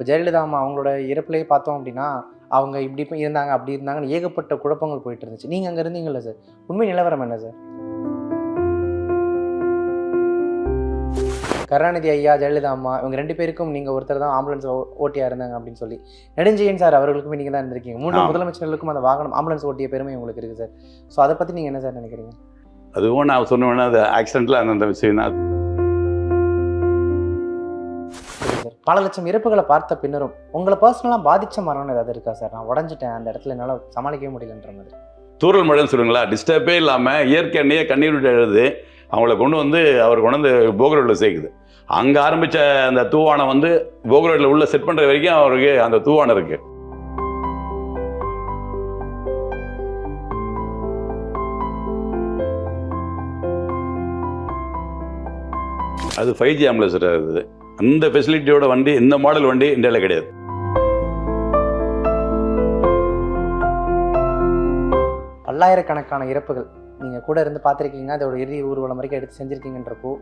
இப்போ ஜெயலலிதா அம்மா அவங்களோட இறப்புலேயே பார்த்தோம் அப்படின்னா, அவங்க இப்படி இருந்தாங்க, அப்படி இருந்தாங்கன்னு ஏகப்பட்ட குழப்பங்கள் போயிட்டு இருந்துச்சு. நீங்க அங்க இருந்தீங்கல்ல சார்? உண்மை நிலவரம் என்ன சார்? கருணாநிதி ஐயா, ஜெயலலிதா அம்மா இவங்க 2 பேருக்கும் நீங்க ஒருத்தர் தான் ஆம்புலன்ஸ் ஓட்டியா இருந்தாங்க அப்படின்னு சொல்லி. நெடுஞ்செழியன் சார் அவர்களுக்குமே நீங்க தான் இருந்திருக்கீங்க. 3 முதலமைச்சர்களுக்கும் அந்த வாகனம் ஆம்புலன்ஸ் ஓட்டிய பெருமை உங்களுக்கு இருக்கு சார். ஸோ அதை பத்தி நீங்க என்ன சார் நினைக்கிறீங்க? அதுவும் நான் சொன்னேன்னா அது ஆக்சிடென்ட்ல அந்த விஷயம் தான். சார் பல லட்சம் இறப்புகளை பார்த்த பின்னரும் உங்களை பர்சனலாக பாதிச்ச மரணம் ஏதாவது இருக்கா சார்? நான் உடஞ்சிட்டேன், அந்த இடத்துல என்னால் சமாளிக்கவே முடியலன்ற மாதிரி. தூரல் மழைன்னு சொல்லுங்களா, டிஸ்டர்பே இல்லாமல் இயற்கை எண்ணெயே கண்ணீர் விட்டு எழுது அவங்கள கொண்டு வந்து அவர் கொண்டு வந்து போகரோடில் சேர்க்குது. அங்கே ஆரம்பித்த அந்த தூவானம் வந்து போகரோடில் உள்ள செட் பண்ணுற வரைக்கும் அவருக்கு அந்த தூவானம் இருக்கு. அது 5G ஆம்புலன்ஸ் இருக்குது. அந்த ஃபெசிலிட்டியோட வண்டி, இந்த மாடல் வண்டி இந்தியாவில் கிடையாது. பல்லாயிரக்கணக்கான இறப்புகள் நீங்கள் கூட இருந்து பார்த்துருக்கீங்க, அதோட இறுதி ஊர்வலம் வரைக்கும் எடுத்து செஞ்சுருக்கீங்கன்றப்போ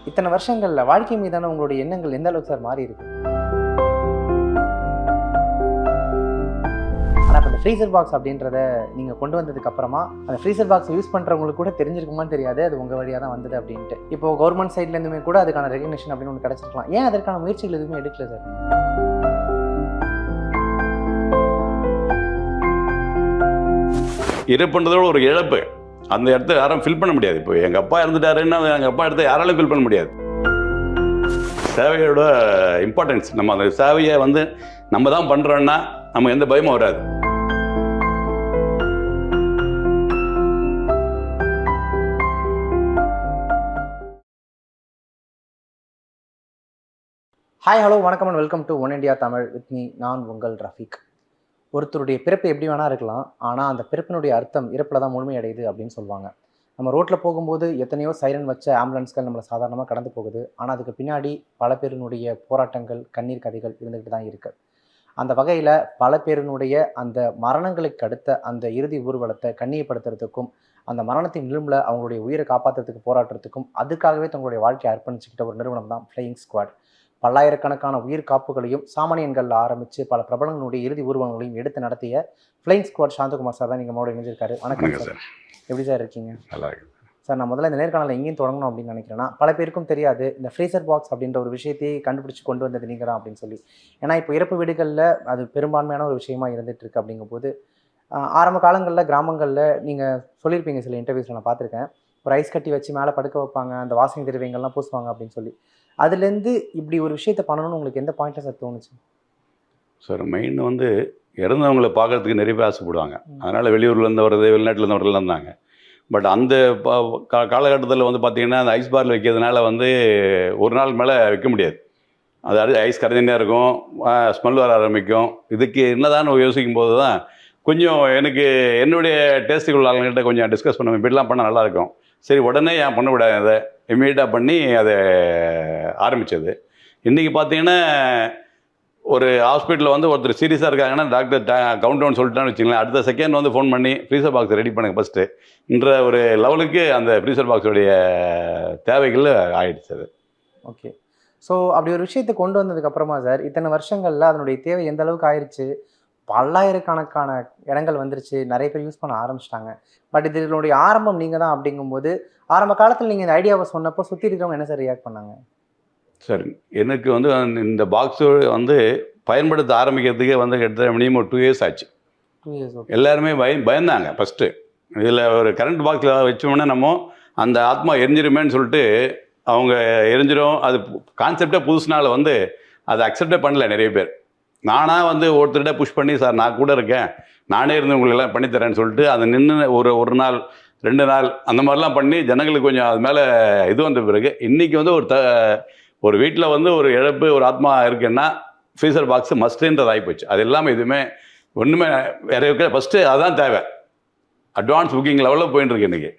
இத்தனை வருஷங்களில் வாழ்க்கை மீதான உங்களுடைய எண்ணங்கள் எந்த அளவுக்கு சார் மாறி இருக்கு? ஆனால் இப்போ இந்த ஃப்ரீசர் பாக்ஸ் அப்படின்றத நீங்கள் கொண்டு வந்ததுக்கு அப்புறமா அந்த ஃப்ரீசர் பாக்ஸ் யூஸ் பண்ணுறவங்களுக்கு கூட தெரிஞ்சிருக்குமான்னு தெரியாது, அது உங்கள் வழியாக தான் வந்தது அப்படின்ட்டு. இப்போ கவர்மெண்ட் சைட்லேருந்துமே கூட அதுக்கான ரெகக்னிஷன் அப்படின்னு ஒன்று கிடச்சிருக்கலாம். ஏன் அதற்கான முயற்சிகள் எதுவுமே எடுக்கல சார்? இறப்புன்றதோட ஒரு இழப்பு, அந்த இடத்த யாரும் ஃபில் பண்ண முடியாது. இப்போ எங்கள் அப்பா இறந்துட்டாருன்னா எங்கள் அப்பா இடத்த யாராலும் ஃபில் பண்ண முடியாது. சேவையோட இம்பார்ட்டன்ஸ், நம்ம அந்த சேவையை வந்து நம்ம தான் பண்ணுறோன்னா நம்ம எந்த பயமும் வராது. ஹாய், ஹலோ, வணக்கம் and welcome to one India Tamil with me. நான் உங்கள் ரஃபீக். ஒருத்தருடைய பிறப்பு எப்படி வேணா இருக்கலாம், ஆனால் அந்த பிறப்பினுடைய அர்த்தம் இறப்பில் தான் முழுமையடையுது அப்படின்னு சொல்லுவாங்க. நம்ம ரோட்டில் போகும்போது எத்தனையோ சைரன் வச்ச ஆம்புலன்ஸ்கள் நம்மளை சாதாரணமாக கடந்து போகுது. ஆனால் அதுக்கு பின்னாடி பல பேரினுடைய போராட்டங்கள், கண்ணீர் கதைகள் இருந்துக்கிட்டு தான் இருக்குது. அந்த வகையில் பல பேரினுடைய அந்த மரணங்களுக்கு அடுத்த அந்த இறுதி ஊர்வலத்தை கண்ணியப்படுத்துறதுக்கும், அந்த மரணத்தின் விளிம்பில் அவங்களுடைய உயிரை காப்பாற்றுறதுக்கு போராட்டத்துக்கும் அதுக்காகவே தங்களுடைய வாழ்க்கையை அர்ப்பணிச்சுக்கிட்ட ஒரு நிறுவனம் தான் ஃப்ளையிங் ஸ்குவாட். பல்லாயிரக்கணக்கான உயிர் காப்புகளையும் சாமானியன்களில் ஆரம்பித்து பல பிரபலங்களுடைய இறுதி ஊர்வலங்களையும் எடுத்து நடத்திய ஃப்ளையிங் ஸ்குவாட் சாந்தகுமார் சார் தான் நீங்கள் நம்மளோட இணைஞ்சிருக்காரு. வணக்கம் சார். எப்படி சார் இருக்கீங்க? நல்லா இருக்கு சார். நான் முதல்ல இந்த நேர்காணலை எங்கேயும் தொடங்கணும் அப்படின்னு நினைக்கிறேன்னா, பல பேருக்கும் தெரியாது இந்த ஃப்ரீசர் பாக்ஸ் அப்படின்ற ஒரு விஷயத்தையே கண்டுபிடிச்சி கொண்டு வந்தது நீங்கள் தான் அப்படின்னு சொல்லி. ஏன்னா இப்போ இறப்பு வீடுகளில் அது பெரும்பான்மையான ஒரு விஷயமா இருந்துட்டு இருக்கு. அப்படிங்கும்போது ஆரம்ப காலங்களில் கிராமங்களில் நீங்கள் சொல்லியிருப்பீங்க, சில இன்டர்வியூஸில் நான் பார்த்துருக்கேன், ஒரு ஐஸ் கட்டி வச்சு மேலே படுக்க வைப்பாங்க, அந்த வாசனை திரவியங்கள்லாம் பூசுவாங்க அப்படின்னு சொல்லி. அதுலேருந்து இப்படி ஒரு விஷயத்தை பண்ணணும்னு உங்களுக்கு எந்த பாயிண்ட்டில் சார் தோணுச்சு? சார், மெயின் வந்து இறந்தவங்களை பார்க்கறதுக்கு நிறைய பேர் ஆசைப்படுவாங்க. அதனால் வெளியூர்லேருந்து வர்றது, வெளிநாட்டிலேருந்து வரலாம் இருந்தாங்க. பட் அந்த காலகட்டத்தில் வந்து பார்த்திங்கன்னா அந்த ஐஸ் பாரில் வைக்கிறதுனால வந்து ஒரு நாள் மேலே வைக்க முடியாது. அது ஐஸ் கரைஞ்சினே இருக்கும், ஸ்மெல் வர ஆரம்பிக்கும். இதுக்கு என்னதான் யோசிக்கும் போது தான் கொஞ்சம் எனக்கு என்னுடைய டேஸ்ட்டுக்குள்ள ஆளுங்கிட்ட கொஞ்சம் டிஸ்கஸ் பண்ணுவேன், இப்படிலாம் பண்ணால் நல்லாயிருக்கும். சரி, உடனே ஏன் பண்ண விடாது, அதை இமீடியட்டாக பண்ணி அதை ஆரம்பித்தது. இன்றைக்கி பார்த்தீங்கன்னா ஒரு ஹாஸ்பிட்டலில் வந்து ஒருத்தர் சீரியஸாக இருக்காங்கன்னா டாக்டர் கவுண்ட் டவுன் சொல்லிட்டான்னு வச்சுங்களேன், அடுத்த செகண்ட் வந்து ஃபோன் பண்ணி ஃப்ரீசர் பாக்ஸ் ரெடி பண்ணுங்க ஃபஸ்ட்டு என்ற ஒரு லெவலுக்கு அந்த ஃப்ரீசர் பாக்ஸுடைய தேவைகள் ஆகிடுச்சு அது. ஓகே. ஸோ அப்படி ஒரு விஷயத்தை கொண்டு வந்ததுக்கப்புறமா சார், இத்தனை வருஷங்களில் அதனுடைய தேவை எந்த அளவுக்கு ஆயிடுச்சு? பல்லாயிரக்கணக்கான இடங்கள் வந்துருச்சு, நிறைய பேர் யூஸ் பண்ண ஆரம்பிச்சிட்டாங்க. பட் இதனுடைய ஆரம்பம் நீங்கள் தான். அப்படிங்கும்போது ஆரம்ப காலத்தில் நீங்கள் இந்த ஐடியாவை சொன்னப்போ சுற்றி இருக்கிறவங்க என்ன சார் ரியாக்ட் பண்ணாங்க? சார், எனக்கு வந்து இந்த பாக்ஸு வந்து பயன்படுத்த ஆரம்பிக்கிறதுக்கே வந்து கிட்டத்தட்ட மினிமம் 2 இயர்ஸ் ஆச்சு. 2 இயர்ஸ். எல்லாருமே பயந்தாங்க ஃபஸ்ட்டு. இதில் ஒரு கரண்ட் பாக்ஸில் வச்சோம்னா நம்ம அந்த ஆத்மா எரிஞ்சிருமேன்னு சொல்லிட்டு அவங்க எரிஞ்சிடும். அது கான்செப்டே புதுசுனால வந்து அதை அக்செப்டே பண்ணல நிறைய பேர். நானாக வந்து ஒருத்தர்கிட்ட புஷ் பண்ணி, சார் நான் கூட இருக்கேன், நானே இருந்து உங்களெல்லாம் பண்ணித்தரேன்னு சொல்லிட்டு அதை நின்று ஒரு நாள் 2 நாள் அந்த மாதிரிலாம் பண்ணி ஜனங்களுக்கு கொஞ்சம் அது மேலே இது வந்த பிறகு இன்றைக்கி வந்து ஒரு வீட்டில் வந்து ஒரு இழப்பு, ஒரு ஆத்மா இருக்குன்னா ஃப்ரீசர் பாக்ஸ் மஸ்ட்டுன்றது ஆகிப்போச்சு. அது இல்லாமல் எதுவுமே ஒன்றுமே வேற இருக்க. ஃபஸ்ட்டு அதுதான் தேவை. அட்வான்ஸ் புக்கிங் லெவலில் போயின்னு இருக்கு இன்றைக்கி.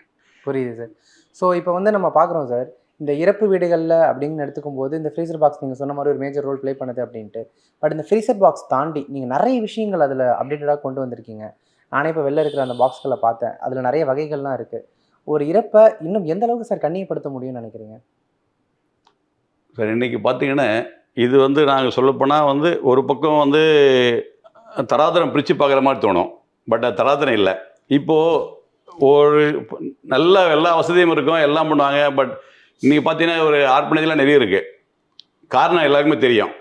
புரியுது சார். ஸோ இப்போ வந்து நம்ம பார்க்குறோம் சார், இந்த இறப்பு வீடுகளில் அப்படின்னு எடுத்துக்கும் போது இந்த ஃப்ரீசர் பாக்ஸ் நீங்கள் சொன்ன மாதிரி ஒரு மேஜர் ரோல் ப்ளே பண்ணுது அப்படின்ட்டு. பட் இந்த ஃப்ரீசர் பாக்ஸ் தாண்டி நீங்கள் நிறைய விஷயங்கள் அதில் அப்டேட்டடாக கொண்டு வந்திருக்கீங்க. நானே இப்போ வெளில இருக்கிற அந்த பாக்ஸ்களை பார்த்தேன், அதில் நிறைய வகைகள்லாம் இருக்குது. ஒரு இறப்பை இன்னும் எந்த அளவுக்கு சார் கண்ணியப்படுத்த முடியும்னு நினைக்கிறீங்க? சார், இன்றைக்கி பார்த்தீங்கன்னா இது வந்து நாங்கள் சொல்லப்போனால் வந்து ஒரு பக்கம் வந்து தராதரம் பிரித்து பார்க்குற மாதிரி தோணும். பட் அது தராதரம் இல்லை. இப்போது ஒரு நல்ல எல்லா வசதியும் இருக்கும், எல்லாம் பண்ணுவாங்க. பட் இன்றைக்கி பார்த்தீங்கன்னா ஒரு ஆர்ப்பனேஜ்லாம் நிறைய இருக்குது. காரணம் எல்லாருக்குமே தெரியும்.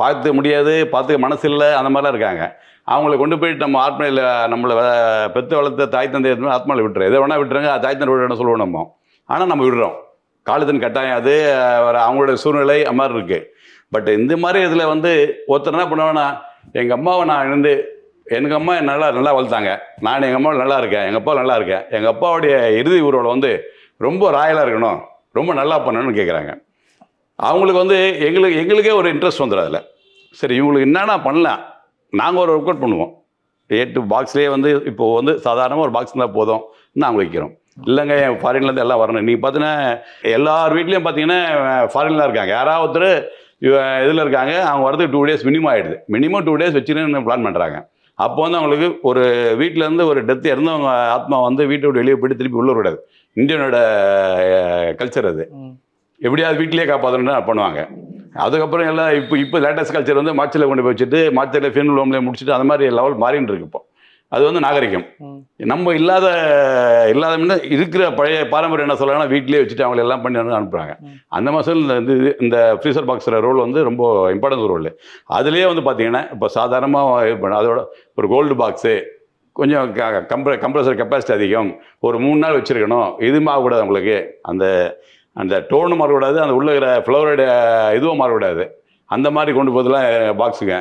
பார்த்து முடியாது, பார்த்துக்க மனசு இல்லை, அந்த மாதிரிலாம் இருக்காங்க. அவங்கள கொண்டு போயிட்டு நம்ம ஆத்மையில் நம்மளை பெற்று வளர்த்த தாய் தந்தை ஆத்மாவில் விட்டுறோம். எதை வேணால் விட்டுருங்க, தாய் தந்தை விடணும் சொல்லுவோம் நம்ம. ஆனால் நம்ம விடுறோம். காலத்தின் கட்டாயம் அது, அவங்களோட சூழ்நிலை அது மாதிரி இருக்குது. பட் இந்த மாதிரி இதில் வந்து ஒருத்தர் என்ன பண்ணுவேன்னா, எங்கள் அம்மாவை நான் இருந்து எங்கள் அம்மா நல்லா வளர்த்தாங்க, நான் எங்கள் அம்மாவை நல்லா இருக்கேன், எங்கள் அப்பா நல்லா இருக்கேன், எங்கள் அப்பாவுடைய இறுதி ஊர்வலம் வந்து ரொம்ப ராயலாக இருக்கணும், ரொம்ப நல்லா பண்ணணும்னு கேட்குறாங்க. அவங்களுக்கு வந்து எங்களுக்கே ஒரு இன்ட்ரெஸ்ட் வந்துடும் அதில். சரி, இவங்களுக்கு என்னென்னா பண்ணலாம், நாங்கள் ஒரு ஒர்க் அவுட் பண்ணுவோம். 8 பாக்ஸ்லேயே வந்து இப்போது வந்து சாதாரணமாக ஒரு பாக்ஸ் இருந்தால் போதும் நாங்கள் வைக்கிறோம். இல்லைங்க என் ஃபாரின்லேருந்து எல்லாம் வரணும். நீங்கள் பார்த்தீங்கன்னா எல்லார் வீட்லேயும் பார்த்தீங்கன்னா ஃபாரின்லாம் இருக்காங்க. யாராவது ஒருத்தர் இதில் இருக்காங்க, அவங்க வரதுக்கு 2 days மினிமம் ஆகிடுது. மினிமம் 2 days வச்சுன்னு பிளான் பண்ணுறாங்க. அப்போ வந்து அவங்களுக்கு ஒரு வீட்டிலேருந்து ஒரு டெத்து இறந்தவங்க ஆத்மா வந்து வீட்டை விட்டு வெளியே போய்ட்டு திருப்பி உள்ள விடாது. இந்தியனோட கல்ச்சர் அது. எப்படியாவது வீட்டிலேயே காப்பாற்றணும்னு பண்ணுவாங்க. அதுக்கப்புறம் எல்லாம் இப்போ லேட்டஸ்ட் கல்ச்சர் வந்து மார்ச்சில் கொண்டு போய் வச்சுட்டு மார்ச்சில் ஃபியூனல் ஹோம்லேயே முடிச்சுட்டு அந்த மாதிரி லெவல் மாறின்னு இருக்கு. இப்போ அது வந்து நாகரிகம். நம்ம இல்லாத இருக்கிற பழைய பாரம்பரியம் என்ன சொல்லலாம், வீட்டிலேயே வச்சுட்டு அவங்களை எல்லாம் பண்ணி அனுப்புகிறாங்க. அந்த மாதிரி இந்த ஃப்ரீசர் பாக்ஸோட ரோல் வந்து ரொம்ப இம்பார்ட்டன்ஸ் ரோல். அதுலேயே வந்து பார்த்தீங்கன்னா இப்போ சாதாரணமாக அதோட ஒரு கோல்டு பாக்ஸு கொஞ்சம் கம்ப்ரஸர் கெப்பாசிட்டி அதிகம், ஒரு 3 நாள் வச்சுருக்கணும், இதுவும் ஆகக்கூடாது. உங்களுக்கு அந்த டோனு மாறக்கூடாது, அந்த உள்ள இருக்கிற ஃப்ளவரோட இதுவும் மாறக்கூடாது. அந்த மாதிரி கொண்டு போதெல்லாம் பாக்ஸுங்க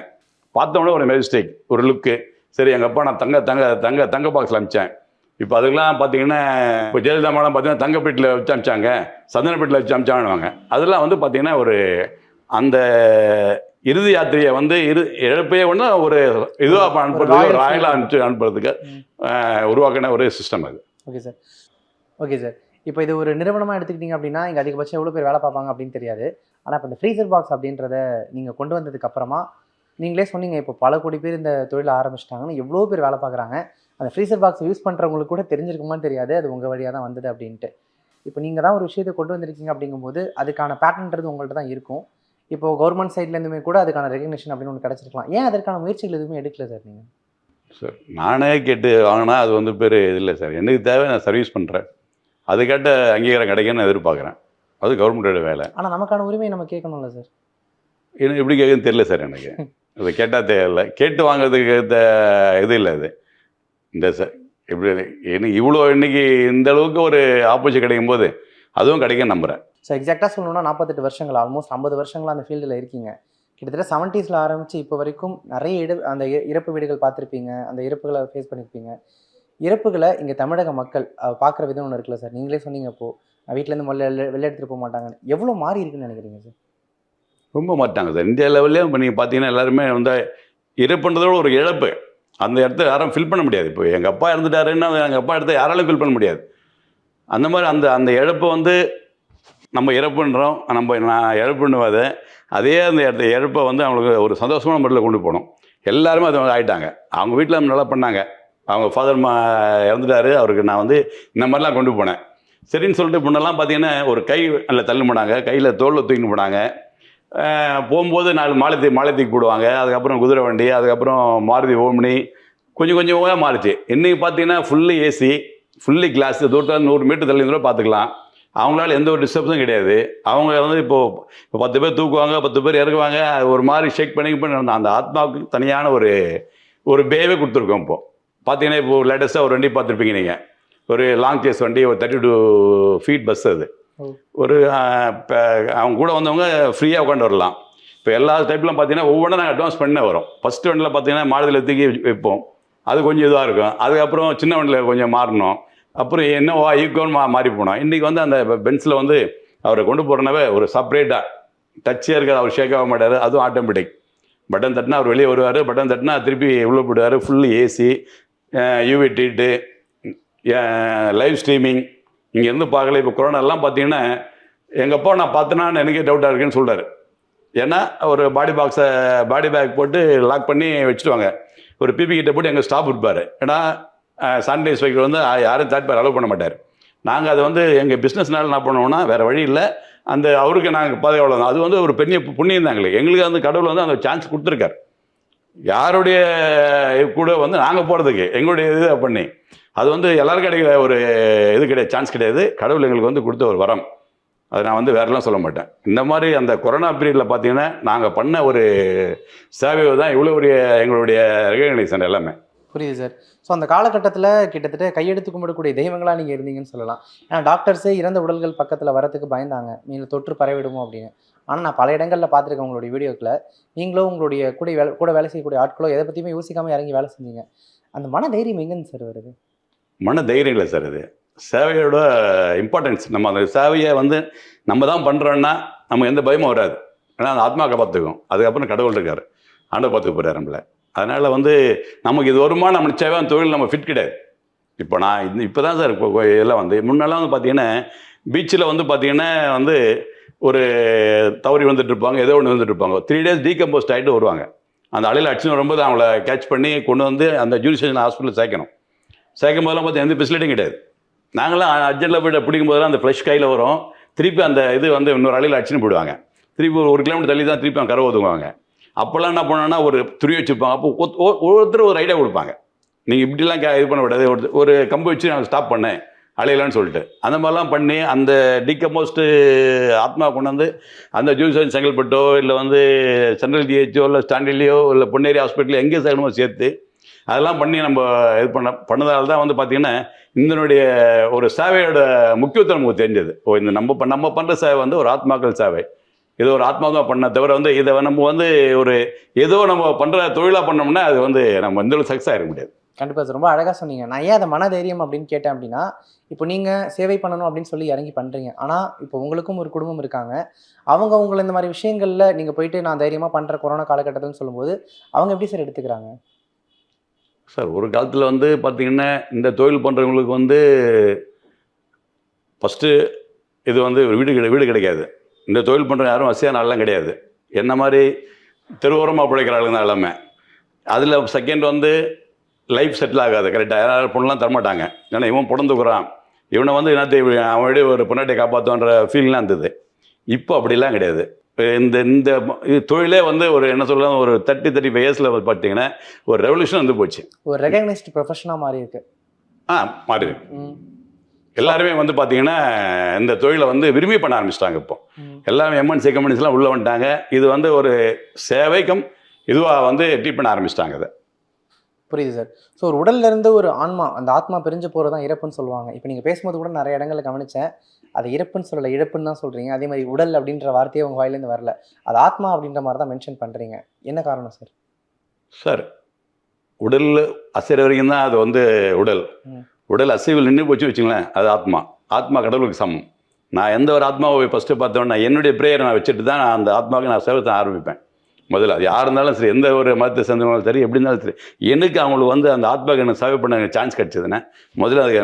பார்த்தோம்னா ஒரு மெஜிஸ்டிக் ஒரு லுக்கு. சரி, எங்கள் அப்பா நான் தங்க பாக்ஸில் அனுப்பிச்சேன். இப்போ அதுக்கெல்லாம் பார்த்தீங்கன்னா இப்போ ஜெயலலிதா மேடம் பார்த்தீங்கன்னா தங்க பெட்டியில் வச்சு அனுப்பிச்சாங்க, சந்தன பெட்டியில் வச்சு அனுப்பிச்சாங்க. அதெல்லாம் வந்து பார்த்தீங்கன்னா ஒரு அந்த இறுதி யாத்திரையை வந்து இழப்பையே ஒன்று ஒரு இதுவாக அனுப்புறதுக்கு, ராயலாக அனுப்புறதுக்கு உருவாக்கின ஒரு சிஸ்டம் அது. Okay sir. இப்போ இது ஒரு நிறுவனமாக எடுத்துக்கிட்டிங்க அப்படின்னா இங்கே அதிகபட்சம் எவ்வளோ பேர் வேலை பார்ப்பாங்க அப்படின்னு தெரியாது. ஆனால் இப்போ இந்த ஃப்ரீசர் பாக்ஸ் அப்படின்றத நீங்கள் கொண்டு வந்ததுக்கு அப்புறமா நீங்களே சொன்னீங்க, இப்போ பல கோடி பேர் இந்த தொழிலை ஆரம்பிச்சிட்டாங்கன்னு, எவ்வளோ பேர் வேலை பார்க்குறாங்க. அந்த ஃப்ரீசர் பாக்ஸ் யூஸ் பண்ணுறவங்களுக்கு கூட தெரிஞ்சிருக்குமான்னு தெரியாது, அது உங்கள் வழியாக தான் வந்தது அப்படின்ட்டு. இப்போ நீங்கள் தான் ஒரு விஷயத்தை கொண்டு வந்திருக்கீங்க அப்படிங்கும்போது அதுக்கான பேட்டன்ன்றது உங்கள்கிட்ட தான் இருக்கும். இப்போ கவர்மெண்ட் சைட்லேருந்துமே கூட அதுக்கான ரெகக்னிஷன் அப்படின்னு ஒன்று கிடச்சிருக்கலாம். ஏன் அதற்கான முயற்சிகள் எதுவுமே எடுக்கல சார் நீங்கள்? சார், நானே கேட்டு வாங்கினா அது வந்து பேர் இல்லை சார். எனக்கு தேவை, நான் சர்வீஸ் பண்ணுறேன், அதுக்கேட்ட அங்கீகாரம் கிடைக்குன்னு எதிர்பார்க்குறேன். அது கவர்மெண்ட்டோட வேலை. ஆனால் நமக்கான உரிமையை நம்ம கேட்கணும்ல சார்? எனக்கு எப்படி கேட்குன்னு தெரியல சார். எனக்கு அதை கேட்டால் தேவையில்லை, கேட்டு வாங்குறதுக்கு இது இல்லை அது. இந்த சார் எப்படி எனக்கு இவ்வளோ இன்னைக்கு இந்த அளவுக்கு ஒரு ஆப்பர்ச்சுனிட்டி கிடைக்கும் போது அதுவும் கிடைக்கும் நம்புகிறேன். ஸோ எக்ஸாக்டாக சொல்லணும்னா 48 வருஷங்கள், ஆல்மோஸ்ட் 50 வருஷங்களாக அந்த ஃபீல்டில் இருக்கீங்க. கிட்டத்தட்ட 70s ஆரம்பித்து இப்போ வரைக்கும் நிறைய அந்த இறப்பு வீடுகள் பார்த்துருப்பீங்க, அந்த இறப்புகளை ஃபேஸ் பண்ணியிருப்பீங்க. இறப்புகளை இங்கே தமிழக மக்கள் பார்க்குற விதம் ஒன்று இருக்குல்ல சார்? நீங்களே சொன்னீங்க இப்போது வீட்டிலேருந்து வெளில எடுத்துகிட்டு போக மாட்டாங்க. எவ்வளோ மாறி இருக்குன்னு நினைக்கிறீங்க சார்? ரொம்ப மாட்டாங்க சார். இந்தியா லெவல்லே இப்போ நீங்கள் பார்த்தீங்கன்னா எல்லாருமே வந்து இறப்புன்றதோட ஒரு இழப்பு அந்த இடத்த யாரும் ஃபில் பண்ண முடியாது. இப்போ எங்கள் அப்பா இறந்துட்டாருன்னா எங்கள் அப்பா இடத்த யாராலும் ஃபில் பண்ண முடியாது. அந்த மாதிரி அந்த இழப்பு வந்து நம்ம இறப்புன்றோம், நான் இழப்புன்னுவாது. அதே அந்த இழப்பை வந்து அவங்களுக்கு ஒரு சந்தோஷமான முறையில் கொண்டு போகணும். எல்லாருமே அது ஆகிட்டாங்க. அவங்க வீட்டில் நல்லா பண்ணாங்க. அவங்க ஃபாதர் இறந்துட்டாரு, அவருக்கு நான் வந்து இந்த மாதிரிலாம் கொண்டு போனேன். சரின்னு சொல்லிட்டு முன்னெல்லாம் பார்த்தீங்கன்னா ஒரு கை அதில் தள்ளு போனாங்க, கையில் தோளில் தூக்கின்னு போனாங்க. போகும்போது 4 மாலை தூக்கி போடுவாங்க. அதுக்கப்புறம் குதிரை வண்டி, அதுக்கப்புறம் மாருதி ஓம்னி, கொஞ்சம் கொஞ்சமாக மாறிச்சு. இன்றைக்கி பார்த்தீங்கன்னா ஃபுல்லி ஏசி, ஃபுல்லி கிளாஸ், தூரத்தில் 100 மீட்டர் தள்ளி கூட பார்த்துக்கலாம். அவங்களால எந்த ஒரு டிஸ்டர்பன்ஸும் கிடையாது. அவங்க வந்து இப்போ 10 பேர் தூக்குவாங்க, 10 பேர் இறக்குவாங்க. ஒரு மாதிரி ஷேக் பண்ணி அந்த ஆத்மாவுக்கு தனியான ஒரு பேவே கொடுத்துருக்கோம். இப்போது பார்த்தீங்கன்னா இப்போது லேட்டஸ்ட்டாக ஒரு வண்டி பார்த்துருப்பீங்க நீங்கள், ஒரு லாங் சேஸ் வண்டி, ஒரு 32 feet பஸ். அது ஒரு அவங்க கூட வந்தவங்க ஃப்ரீயாக உட்காந்து வரலாம். இப்போ எல்லா டைப்லாம் பார்த்தீங்கன்னா ஒவ்வொன்றும் நாங்கள் அட்வான்ஸ் பண்ண வரோம். ஃபஸ்ட்டு வண்டியில் பார்த்தீங்கன்னா மாடுதல் தூக்கி வைப்போம், அது கொஞ்சம் இதுவாக இருக்கும். அதுக்கப்புறம் சின்ன வண்டியில் கொஞ்சம் மாறணும். அப்புறம் என்னவா ஈக்குவல் மாறி போனோம். இன்றைக்கி வந்து அந்த பென்ஸில் வந்து அவரை கொண்டு போகிறனாவே ஒரு செப்பரேட்டாக டச்சே இருக்காது, அவர் ஷேக் ஆக மாட்டார். அதுவும் ஆட்டோமேட்டிக். பட்டன் தட்டினா அவர் வெளியே வருவார், பட்டன் தட்டினா திருப்பி உள்ளே போயிடுவார். Full AC, UV treat, live streaming. இங்கேருந்து பார்க்கல. இப்போ கொரோனாலாம் பார்த்தீங்கன்னா எங்கள் அப்பா நான் பார்த்தேனான்னு எனக்கே டவுட்டாக இருக்குன்னு சொல்கிறார். ஏன்னா ஒரு பாடி பேக் போட்டு லாக் பண்ணி வச்சுடுவாங்க. ஒரு பிபி கிட்ட போட்டு எங்கள் ஸ்டாஃப் இருப்பார். ஏன்னா சானிடைஸ் வைக்கிற வந்து யாரும் தேர்ட் பேர் அலோவ் பண்ண மாட்டார். நாங்கள் அதை வந்து எங்கள் பிஸ்னஸ்னால என்ன பண்ணுவோம்னா வேறு வழி இல்லை, அந்த அவருக்கு நாங்கள் பாதுகாவலர் தான். அது வந்து ஒரு பெரிய புண்ணியம் தான் எங்களுக்கு அந்த கடவுள் வந்து அந்த சான்ஸ் கொடுத்துருக்காரு. யாருடைய கூட வந்து நாங்கள் போகிறதுக்கு எங்களுடைய இது பண்ணி அது வந்து எல்லாருக்கும் கிடைக்கிற ஒரு இது கிடையாது, சான்ஸ் கிடையாது. கடவுள் எங்களுக்கு வந்து கொடுத்த ஒரு வரம். அதை நான் வந்து வேறெல்லாம் சொல்ல மாட்டேன். இந்த மாதிரி அந்த கொரோனா பீரியடில் பார்த்தீங்கன்னா நாங்கள் பண்ண ஒரு சேவையை தான் இவ்வளோ ஒரு எங்களுடைய ரெகக்னைசேஷன் எல்லாமே. புரியுது சார். ஸோ அந்த காலகட்டத்தில் கிட்டத்தட்ட கையெடுத்து கும்பிடக்கூடிய தெய்வங்களாக நீங்கள் இருந்தீங்கன்னு சொல்லலாம். ஏன்னா டாக்டர்ஸே இறந்த உடல்கள் பக்கத்தில் வரத்துக்கு பயந்தாங்க, நீங்கள் தொற்று பரவிடுமோ அப்படின்னு. ஆனால் நான் பல இடங்களில் பார்த்துருக்கேன் உங்களுடைய வீடியோக்களை. நீங்களும் உங்களுடைய கூட வேலை செய்யக்கூடிய ஆட்களோ எதை பற்றியுமே யோசிக்காமல் இறங்கி வேலை செஞ்சீங்க. அந்த மன தைரியம் எங்கேருந்து சார் வருது? மன தைரியம் இல்லை சார், இது சேவையோட இம்பார்ட்டன்ஸ். நம்ம அந்த சேவையை வந்து நம்ம தான் பண்ணுறோன்னா நம்ம எந்த பயமும் வராது. ஏன்னா அந்த ஆத்மா காப்பாற்றுக்கும். அதுக்கப்புறம் கடவுள் இருக்கார், ஆண்டவர் பார்த்துக்க போகிறார் நம்மளை. அதனால் வந்து நமக்கு இது வருமா நம்ம நிச்சயமாக தொழில் நம்ம ஃபிட் கிடையாது. இப்போ நான் இப்போ தான் சார் இப்போ எல்லாம் வந்து முன்னெல்லாம் வந்து பார்த்தீங்கன்னா பீச்சில் வந்து பார்த்தீங்கன்னா வந்து ஒரு தவறி வந்துட்டு இருப்பாங்க, ஏதோ ஒன்று வந்துட்டு இருப்பாங்க. 3 days டீகம்போஸ்ட் ஆகிட்டு வருவாங்க. அந்த அலையில் அடிச்சுன்னு வரும்போது அவங்கள கேட்ச் பண்ணி கொண்டு வந்து அந்த ஜூனிசேஷன் ஹாஸ்பிட்டலில் சேர்க்கணும். சேர்க்கும் போதெல்லாம் பார்த்து எந்த ஃபெசிலிட்டியும் கிடையாது. நாங்களாம் அர்ஜென்ட்டில் போய்ட்டு பிடிக்கும் போதெல்லாம் அந்த ஃப்ளஷ் கையில் வரும், திருப்பி அந்த இது வந்து இன்னொரு அலையில் அடிச்சுன்னு போயிடுவாங்க. திருப்பி ஒரு கிலோமீட்டர் தள்ளி தான் திருப்பி அவங்க கரை ஒதுங்குவாங்க. அப்போல்லாம் என்ன பண்ணோன்னா ஒரு துணி வச்சுருப்பாங்க. அப்போ ஒவ்வொருத்தரும் ஒரு ஐடியா கொடுப்பாங்க, நீங்கள் இப்படிலாம் இது பண்ண விடாது, ஒரு கம்பு வச்சு நான் ஸ்டாப் பண்ணேன் அலையலான்னு சொல்லிட்டு. அந்த மாதிரிலாம் பண்ணி அந்த டீகம்போஸ்ட்டு ஆத்மா கொண்டு வந்து அந்த ஜூனிசேஷன் செங்கல்பட்டோ இல்லை வந்து சென்ட்ரல் ஜிஹெச்சோ இல்லை ஸ்டாண்டிலையோ இல்லை பொன்னேரி ஹாஸ்பிட்டலோ எங்கே சேர்க்கணுமோ சேர்த்து அதெல்லாம் பண்ணி நம்ம இது பண்ணதால தான் வந்து பார்த்திங்கன்னா இதனுடைய ஒரு சேவையோட முக்கியத்துவம் நமக்கு தெரிஞ்சது. இந்த நம்ம பண்ணுற சேவை வந்து ஒரு ஆத்மாக்கள் சேவை. இது ஒரு ஆத்மா தான் பண்ண தவிர வந்து இதை நம்ம வந்து ஒரு ஏதோ நம்ம பண்ணுற தொழிலாக பண்ணோம்னா அது வந்து நம்ம எந்த சக்ஸஸ் ஆகிட முடியாது. கண்டிப்பாக சார், ரொம்ப அழகாக சொன்னீங்க. நான் ஏன் அதை மனதைரியம் அப்படின்னு கேட்டேன் அப்படின்னா, இப்போ நீங்கள் சேவை பண்ணணும் அப்படின்னு சொல்லி இறங்கி பண்ணுறீங்க. ஆனால் இப்போ உங்களுக்கும் ஒரு குடும்பம் இருக்காங்க. அவங்க உங்களை இந்த மாதிரி விஷயங்களில் நீங்கள் போயிட்டு நான் தைரியமாக பண்ணுற கொரோனா காலகட்டத்தில்னு சொல்லும்போது அவங்க எப்படி சார் எடுத்துக்கிறாங்க? சார் ஒரு காலத்தில் வந்து பார்த்திங்கன்னா இந்த தொழில் பண்ணுறவங்களுக்கு வந்து ஃபஸ்ட்டு இது வந்து வீடு கிடைக்காது. இந்த தொழில் பண்ணுற யாரும் வசதியான ஆளெலாம் கிடையாது. என்ன மாதிரி தெருவோரமாக பிழைக்கிறாளுங்க தான் எல்லாமே. அதில் செகண்ட் வந்து லைஃப் செட்டில் ஆகாது கரெக்டாக. யாராவது பொண்ணெலாம் தரமாட்டாங்க. ஏன்னா இவன் பிறந்துக்குறான், இவனை வந்து என்னத்தை அவனுடைய ஒரு பொண்ணாட்டியை காப்பாற்றுன்ற ஃபீல்லாம் இருந்தது. இப்போ அப்படிலாம் கிடையாது. இந்த இந்த இது தொழிலே வந்து ஒரு என்ன சொல்கிறது ஒரு 35 இயர்ஸில் பார்த்தீங்கன்னா ஒரு ரெவல்யூஷன் வந்து போச்சு. ஒரு ரெகக்னைஸ்டு ப்ரொஃபஷனாக மாறி இருக்கு. மாறி எல்லாருமே வந்து பார்த்தீங்கன்னா இந்த தொழிலை வந்து விரும்பி பண்ண ஆரம்பிச்சிட்டாங்க. இப்போ எல்லாமே எம்என்சி கம்பெனிஸ்லாம் உள்ளே வந்துட்டாங்க. இது வந்து ஒரு சேவைக்கும் இதுவாக வந்து ட்ரீட் பண்ண ஆரம்பிச்சிட்டாங்க. அதை புரியுது சார். ஸோ ஒரு உடல்ல இருந்து ஒரு ஆன்மா, அந்த ஆத்மா பிரிஞ்சு போகிறது தான் இறப்புன்னு சொல்லுவாங்க. இப்போ நீங்கள் பேசும்போது கூட நிறைய இடங்களில் கவனித்தேன், அது இறப்புன்னு சொல்லலை, இழப்புன்னு தான் சொல்கிறீங்க. அதே மாதிரி உடல் அப்படின்ற வார்த்தையே உங்கள் வாயிலேருந்து வரல, அது ஆத்மா அப்படின்ற மாதிரி தான் மென்ஷன் பண்ணுறீங்க. என்ன காரணம் சார்? சார் உடல் அசைற வரைக்கும் தான் அது வந்து உடல். உடல் அசைவில் நின்று போச்சு வச்சுங்களேன், அது ஆத்மா. ஆத்மா கடவுளுக்கு சமம். நான் எந்த ஒரு ஆத்மாவை ஃபஸ்ட்டு பார்த்தோன்னா என்னுடைய ப்ரேயரை நான் வச்சுட்டு தான் நான் அந்த ஆத்மாவுக்கு நான் சேவை ஆரம்பிப்பேன். முதல்ல அது யார் இருந்தாலும் சரி, எந்த ஒரு மதத்தை சேர்ந்தவங்களும் சரி, எப்படி இருந்தாலும் சரி, எனக்கு அவங்களுக்கு வந்து அந்த ஆத்மாவுக்கு எனக்கு சேவை பண்ண எனக்கு சான்ஸ் கிடச்சிதுன்னா முதல்ல அதுக்கு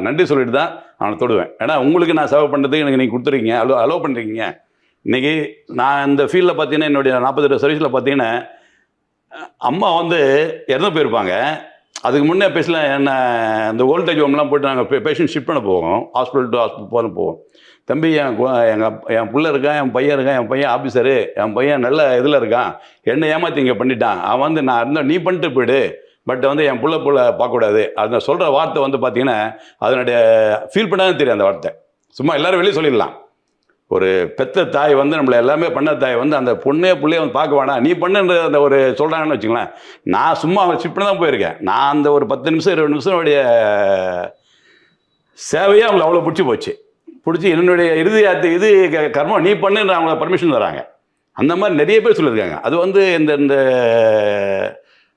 நன்றி சொல்லிட்டு தான் அவனை தொடுவேன். ஏன்னா உங்களுக்கு நான் சேவை பண்ணுறதுக்கு எனக்கு நீங்கள் கொடுத்துருக்கீங்க, அலோவ் பண்ணுறீங்க. இன்றைக்கி நான் இந்த ஃபீல்டில் பார்த்தீங்கன்னா என்னுடைய 42 சர்வீஸில் பார்த்தீங்கன்னா அம்மா வந்து இறந்து போயிருப்பாங்க. அதுக்கு முன்னே பேசலாம் என்ன இந்த ஓல்டேஜ் ஹோம்லாம் போய்ட்டு நாங்கள் பேஷண்ட் ஷிஃப்ட் பண்ண போவோம், ஹாஸ்பிட்டல் டு ஹாஸ்பிட்டல் போவோம். தம்பி என் பிள்ளை இருக்கான், என் பையன் இருக்கான், என் பையன் ஆஃபீஸரு, என் பையன் நல்ல இதில் இருக்கான், என்னை ஏமாற்றி இங்கே பண்ணிட்டான், அவன் வந்து நான் இருந்தால் நீ பண்ணிட்டு போயிடு, பட் வந்து என் புள்ள பார்க்கக்கூடாது. அதை சொல்கிற வார்த்தை வந்து பார்த்தீங்கன்னா அதனுடைய ஃபீல் பண்ணாதான் தெரியும் அந்த வார்த்தை. சும்மா எல்லோரும் வெளியே சொல்லிடலாம். ஒரு பெத்த தாய் வந்து நம்மளை எல்லாமே பண்ண தாய் வந்து அந்த பிள்ளைய வந்து பார்க்க வேணாம் நீ பண்ணுன்ற அந்த ஒரு சொல்கிறாங்கன்னு வச்சுங்களேன். நான் சும்மா அவன் ஷிஃப்ட் பண்ணி தான் போயிருக்கேன். நான் அந்த ஒரு 10 நிமிஷம் 20 நிமிஷம் உடைய சேவையே அவங்களை அவ்வளோ பிடிச்சி என்னுடைய இது கர்மம் நீ பண்ணுன்ற அவங்க பர்மிஷன் தராங்க. அந்த மாதிரி நிறைய பேர் சொல்லியிருக்காங்க. அது வந்து இந்த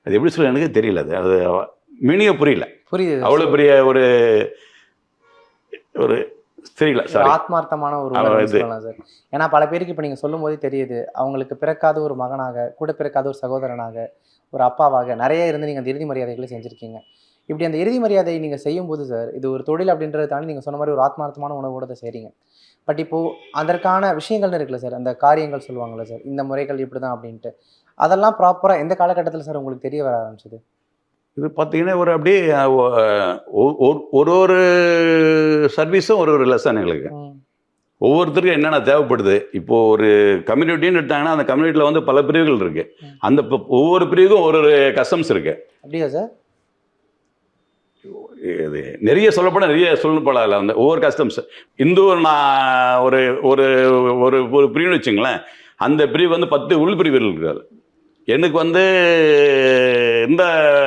அது எப்படி சொல்ல எனக்கு தெரியல, அது மீனிங்கே புரியல. அவ்வளோ பெரிய ஒரு தெரியல சார், ஆத்மார்த்தமான ஒரு சொல்லலாம் சார். ஏன்னா பல பேருக்கு இப்போ நீங்கள் சொல்லும் போதே தெரியுது, அவங்களுக்கு பிறக்காத ஒரு மகனாக, கூட பிறக்காத ஒரு சகோதரனாக, ஒரு அப்பாவாக நிறைய இருந்து நீங்கள் அந்த இறுதி மரியாதைகளை செஞ்சுருக்கீங்க. இப்படி அந்த இறுதி மரியாதை நீங்கள் செய்யும்போது சார், இது ஒரு தொழில் அப்படின்றத தாண்டி நீங்கள் சொன்ன மாதிரி ஒரு ஆத்மார்த்தமான உணவோடு அதை செய்கிறீங்க. பட் இப்போது அதற்கான விஷயங்கள்னு இருக்குல்ல சார், அந்த காரியங்கள் சொல்லுவாங்கள்ல சார், இந்த முறைகள் இப்படி தான் அப்படின்ட்டு, அதெல்லாம் ப்ராப்பராக எந்த காலகட்டத்தில் சார் உங்களுக்கு தெரிய வர ஆரம்பிச்சது? இது பார்த்தீங்கன்னா ஒரு அப்படியே ஒரு சர்வீஸும் ஒரு லெசன் எங்களுக்கு. ஒவ்வொருத்தருக்கும் என்னென்ன தேவைப்படுது. இப்போது ஒரு கம்யூனிட்டின்னு எடுத்தாங்கன்னா அந்த கம்யூனிட்டியில் வந்து பல பிரிவுகள் இருக்குது. அந்த ஒவ்வொரு பிரிவுக்கும் ஒரு ஒரு கஸ்டம்ஸ் இருக்குது. அப்படியா சார்? இது நிறைய சொல்லப்போனால் நிறைய சொல்லப்படாது. அதில் வந்து ஒவ்வொரு கஸ்டம்ஸ் இந்து நான் ஒரு ஒரு ஒரு ஒரு பிரிவுன்னு வச்சுங்களேன். அந்த பிரிவு வந்து 10 உள் பிரிவுகள் இருக்குது. எனக்கு வந்து இந்த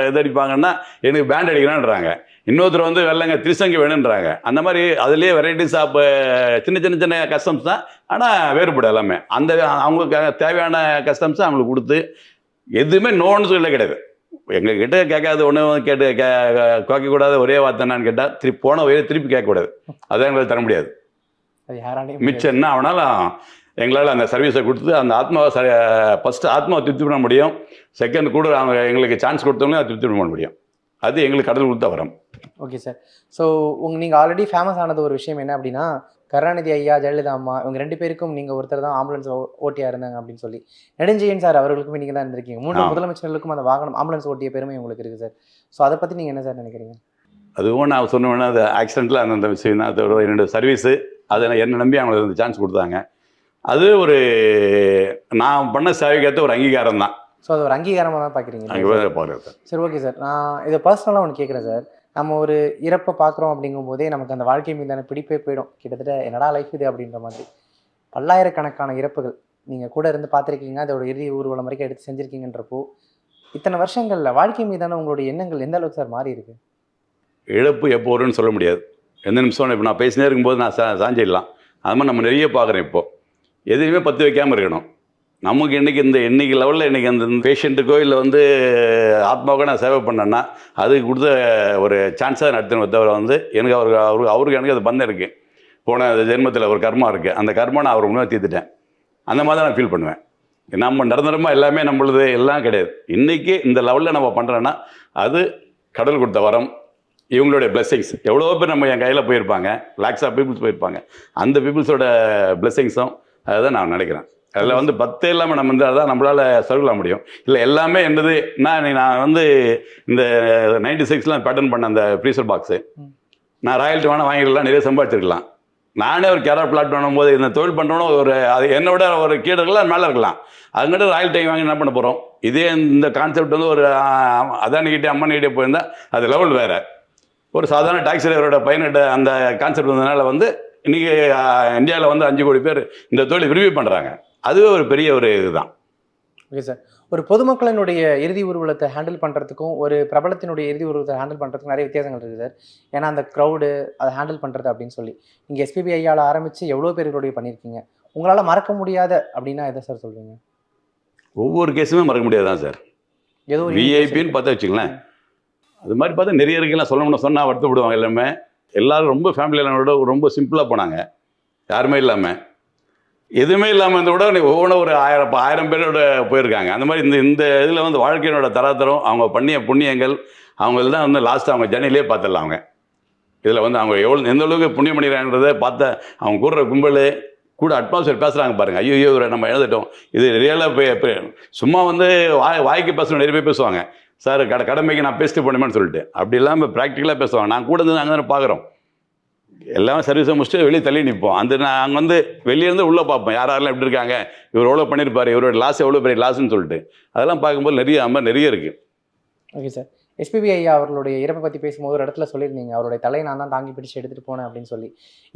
இது அடிப்பாங்கன்னா எனக்கு பேண்ட் அடிக்கிறான்றாங்க. இன்னொருத்தர் வந்து வெள்ளைங்க திரிசங்கி வேணுன்றாங்க. அந்த மாதிரி அதுலேயே வெரைட்டிஸ் ஆஃப் சின்ன சின்ன சின்ன கஸ்டம்ஸ் தான். ஆனால் வேறுபடும் எல்லாமே. அந்த அவங்களுக்கு தேவையான கஸ்டம்ஸை அவங்களுக்கு கொடுத்து எதுவுமே நோன்னு சொல்ல கிடையாது. எங்ககிட்ட கேட்காத ஒன்று கேட்டு கேட்கக்கூடாது ஒரே வார்த்தை என்னான்னு கேட்டால் போன வயது திருப்பி கேட்கக்கூடாது. அதான் எங்களுக்கு தர முடியாது. மிச்சம் என்ன அவனாலும் எங்களால் அந்த சர்வீஸை கொடுத்து அந்த ஆத்மாவை ஃபஸ்ட்டு ஆத்மாவை திருப்தி பண்ண முடியும். செகண்ட் கூட அவங்க எங்களுக்கு சான்ஸ் கொடுத்தவங்களே அதை திருப்தி பண்ண முடியும். அது எங்களுக்கு கடவுள் கொடுத்த வரம். Okay sir. ஸோ நீங்கள் ஆல்ரெடி ஃபேமஸ் ஆனது ஒரு விஷயம் என்ன அப்படின்னா, கருணாநிதி ஐயா, ஜெயலலிதா அம்மா இவங்க 2 பேருக்கும் நீங்கள் ஒருத்தர் தான் ஆம்புலன்ஸ் ஓட்டியாக இருந்தாங்க அப்படின்னு சொல்லி. நெடுஞ்செழியன் சார் அவர்களுக்குமே நீங்கள் தான் இருந்திருக்கீங்க. 3 முதலமைச்சர்களுக்கும் அந்த வாகனம் ஆம்புலன்ஸ் ஓட்டிய பெருமை உங்களுக்கு இருக்குது சார். ஸோ அதை பற்றி நீங்கள் என்ன சார் நினைக்கிறீங்க? அதுவும் நான் சொன்னேன்னா அது ஆக்சிடென்ட்டில் அந்த விஷயம் தான். அதோட என்னோட சர்வீஸு அதை என்னை நம்பி அவங்களுக்கு அந்த சான்ஸ் கொடுத்தாங்க. அது ஒரு நான் பண்ண சேவைக்கேற்ற ஒரு அங்கீகாரம் தான். ஸோ அது ஒரு அங்கீகாரமாக தான் பார்க்குறீங்க? பார்க்குறேன் சார். சரி, ஓகே சார். நான் இதை பர்சனலாக ஒன்று கேட்குறேன் சார். நம்ம ஒரு இறப்பை பார்க்குறோம் அப்படிங்கும் போதே நமக்கு அந்த வாழ்க்கை மீதான பிடிப்பே போயிடும். கிட்டத்தட்ட என்னடா லைஃப் இது அப்படின்ற மாதிரி. பல்லாயிரக்கணக்கான இறப்புகள் நீங்கள் கூட இருந்து பார்த்துருக்கீங்க. அதோட இறுதி ஊர்வலம் வரைக்கும் எடுத்து செஞ்சுருக்கீங்கன்றப்போ இத்தனை வருஷங்களில் வாழ்க்கை மீதான உங்களுடைய எண்ணங்கள் எந்த அளவுக்கு சார் மாறி இருக்கு? இழப்பு எப்போ வரும்னு சொல்ல முடியாது. எந்த நிமிஷம் இப்போ நான் பேசினே இருக்கும்போது நான் சாஞ்சிடலாம். அது மாதிரி நம்ம நிறைய பார்க்குறேன். இப்போது எதுவுமே பற்றி வைக்காமல் இருக்கணும். நமக்கு இன்றைக்கி லெவலில் இன்றைக்கி அந்த பேஷண்ட்டுக்கோ இல்லை வந்து ஆத்மாவுக்கோ நான் சேவை பண்ணேன்னா அதுக்கு கொடுத்த ஒரு சான்ஸாக நடத்தணும். தவிர வந்து எனக்கு அவருக்கு எனக்கு அது பந்தம் இருக்குது. போன ஜென்மத்தில் ஒரு கர்மா இருக்குது. அந்த கர்மா நான் அவர் உண்மையாக தீர்த்துட்டேன். அந்த மாதிரி தான் நான் ஃபீல் பண்ணுவேன். நம்ம நிரந்தரமாக எல்லாமே நம்மளுது எல்லாம் கிடையாது. இன்றைக்கி இந்த லெவலில் நம்ம பண்ணுறோன்னா அது கடவுள் கொடுத்த வரம், இவங்களுடைய பிளெஸ்ஸிங்ஸ். எவ்வளோ பேர் நம்ம என் கையில் போயிருப்பாங்க, லேக்ஸ் ஆஃப் பீப்புள்ஸ் போயிருப்பாங்க. அந்த பீப்புள்ஸோட பிளெஸ்ஸிங்ஸும் அதுதான் நான் நினைக்கிறேன். அதில் வந்து 10 இல்லாமல் நம்ம இருந்தால் தான் நம்மளால் சர்வ் பண்ண முடியும். இல்லை எல்லாமே என்னது நான் வந்து இந்த 96 பேட்டர்ன் பண்ண அந்த ஃப்ரீசர் பாக்ஸு நான் ராயல்ட்டி வேணால் வாங்கிடலாம், நிறைய சம்பாதிச்சிருக்கலாம். நானே ஒரு கேரட் பிளாட் பண்ணும்போது இந்த தொழில் பண்ணுறோன்னு ஒரு அது என்னோட ஒரு கீழே மேலே இருக்கலாம். அதுங்கிட்ட ராயல்ட்டி வாங்கி என்ன பண்ண போகிறோம்? இதே இந்த கான்செப்ட் வந்து ஒரு அதானிக்கிட்டே அம்மன்கிட்டே போயிருந்தால் அது லெவல் வேறு. ஒரு சாதாரண டாக்ஸி டிரைவரோட பையன்கிட்ட அந்த கான்செப்ட் வந்ததுனால வந்து இன்றைக்கி இந்தியாவில் வந்து 5 கோடி பேர் இந்த தொழில் விரும்பி பண்ணுறாங்க. அதுவே ஒரு பெரிய ஒரு இதுதான். Okay sir. ஒரு பொதுமக்களினுடைய இறுதி ஊர்வலத்தை ஹேண்டில் பண்ணுறதுக்கும் ஒரு பிரபலத்தினுடைய இறுதி ஊர்வலத்தை ஹேண்டில் பண்ணுறதுக்கும் நிறைய வித்தியாசங்கள் இருக்குது சார். ஏன்னா அந்த க்ரௌடு அதை ஹேண்டில் பண்ணுறது அப்படின்னு சொல்லி நீங்கள் எஸ்பிபி ஐயாவில் ஆரம்பித்து எவ்வளோ பேருடைய பண்ணியிருக்கீங்க. உங்களால் மறக்க முடியாத அப்படின்னா எதை சார் சொல்வீங்க? ஒவ்வொரு கேஸுமே மறக்க முடியாது தான் சார். ஏதோ விஐபின்னு பார்த்தா வச்சுங்களேன். அது மாதிரி பார்த்தா நிறைய இருக்குலாம் சொன்னால் வருத்தப்படுவாங்க. எல்லாரும் ரொம்ப ஃபேமிலியோட ரொம்ப சிம்பிளாக போனாங்க. யாருமே இல்லாமல் எதுவுமே இல்லாமல் இருந்த கூட ஒவ்வொன்றும் ஒரு 1000 பேரோட போயிருக்காங்க. அந்த மாதிரி இந்த இதில் வந்து வாழ்க்கையினோட தராதரம், அவங்க பண்ணிய புண்ணியங்கள், அவங்க தான் வந்து லாஸ்ட்டு அவங்க ஜர்னிலே பார்த்துடலாம். அவங்க இதில் வந்து அவங்க எந்த அளவுக்கு புண்ணியம் பண்ணிக்கிறாங்கிறத பார்த்த அவங்க கூடுற கும்பல் கூட அட்மாஸ்பியர் பேசுகிறாங்க பாருங்கள். ஐயோ நம்ம எழுதிட்டோம். இது ரியலாக சும்மா வந்து வாய்க்கு பேசணும். நிறைய பேர் பேசுவாங்க, சார் கடமைக்கு நான் பேசிட்டு போனேன்னு சொல்லிட்டு. அப்படி இல்லாமல் ப்ராக்டிக்கலாக பேசுவாங்க. நான் கூட இருந்து நாங்கள் தானே பார்க்குறோம். எல்லாமே சர்வீஸை முடிச்சுட்டு வெளியே தள்ளி நிற்போம். நாங்கள் வந்து வெளியேருந்து உள்ளே பார்ப்போம். யாரெல்லாம் எப்படி இருக்காங்க, இவர் எவ்வளோ பண்ணியிருப்பார், இவரோட லாஸ் எவ்வளோ பெரிய லாஸ்ன்னு சொல்லிட்டு அதெல்லாம் பார்க்கும்போது நிறைய இருக்குது. Okay sir. எஸ்பிபி ஐயா அவர்களுடைய இறப்பை பற்றி பேசும்போது ஒரு இடத்துல சொல்லியிருந்தீங்க, அவருடைய தலையை நான் தான் தாங்கி பிடிச்சி எடுத்துகிட்டு போனேன் அப்படின்னு சொல்லி.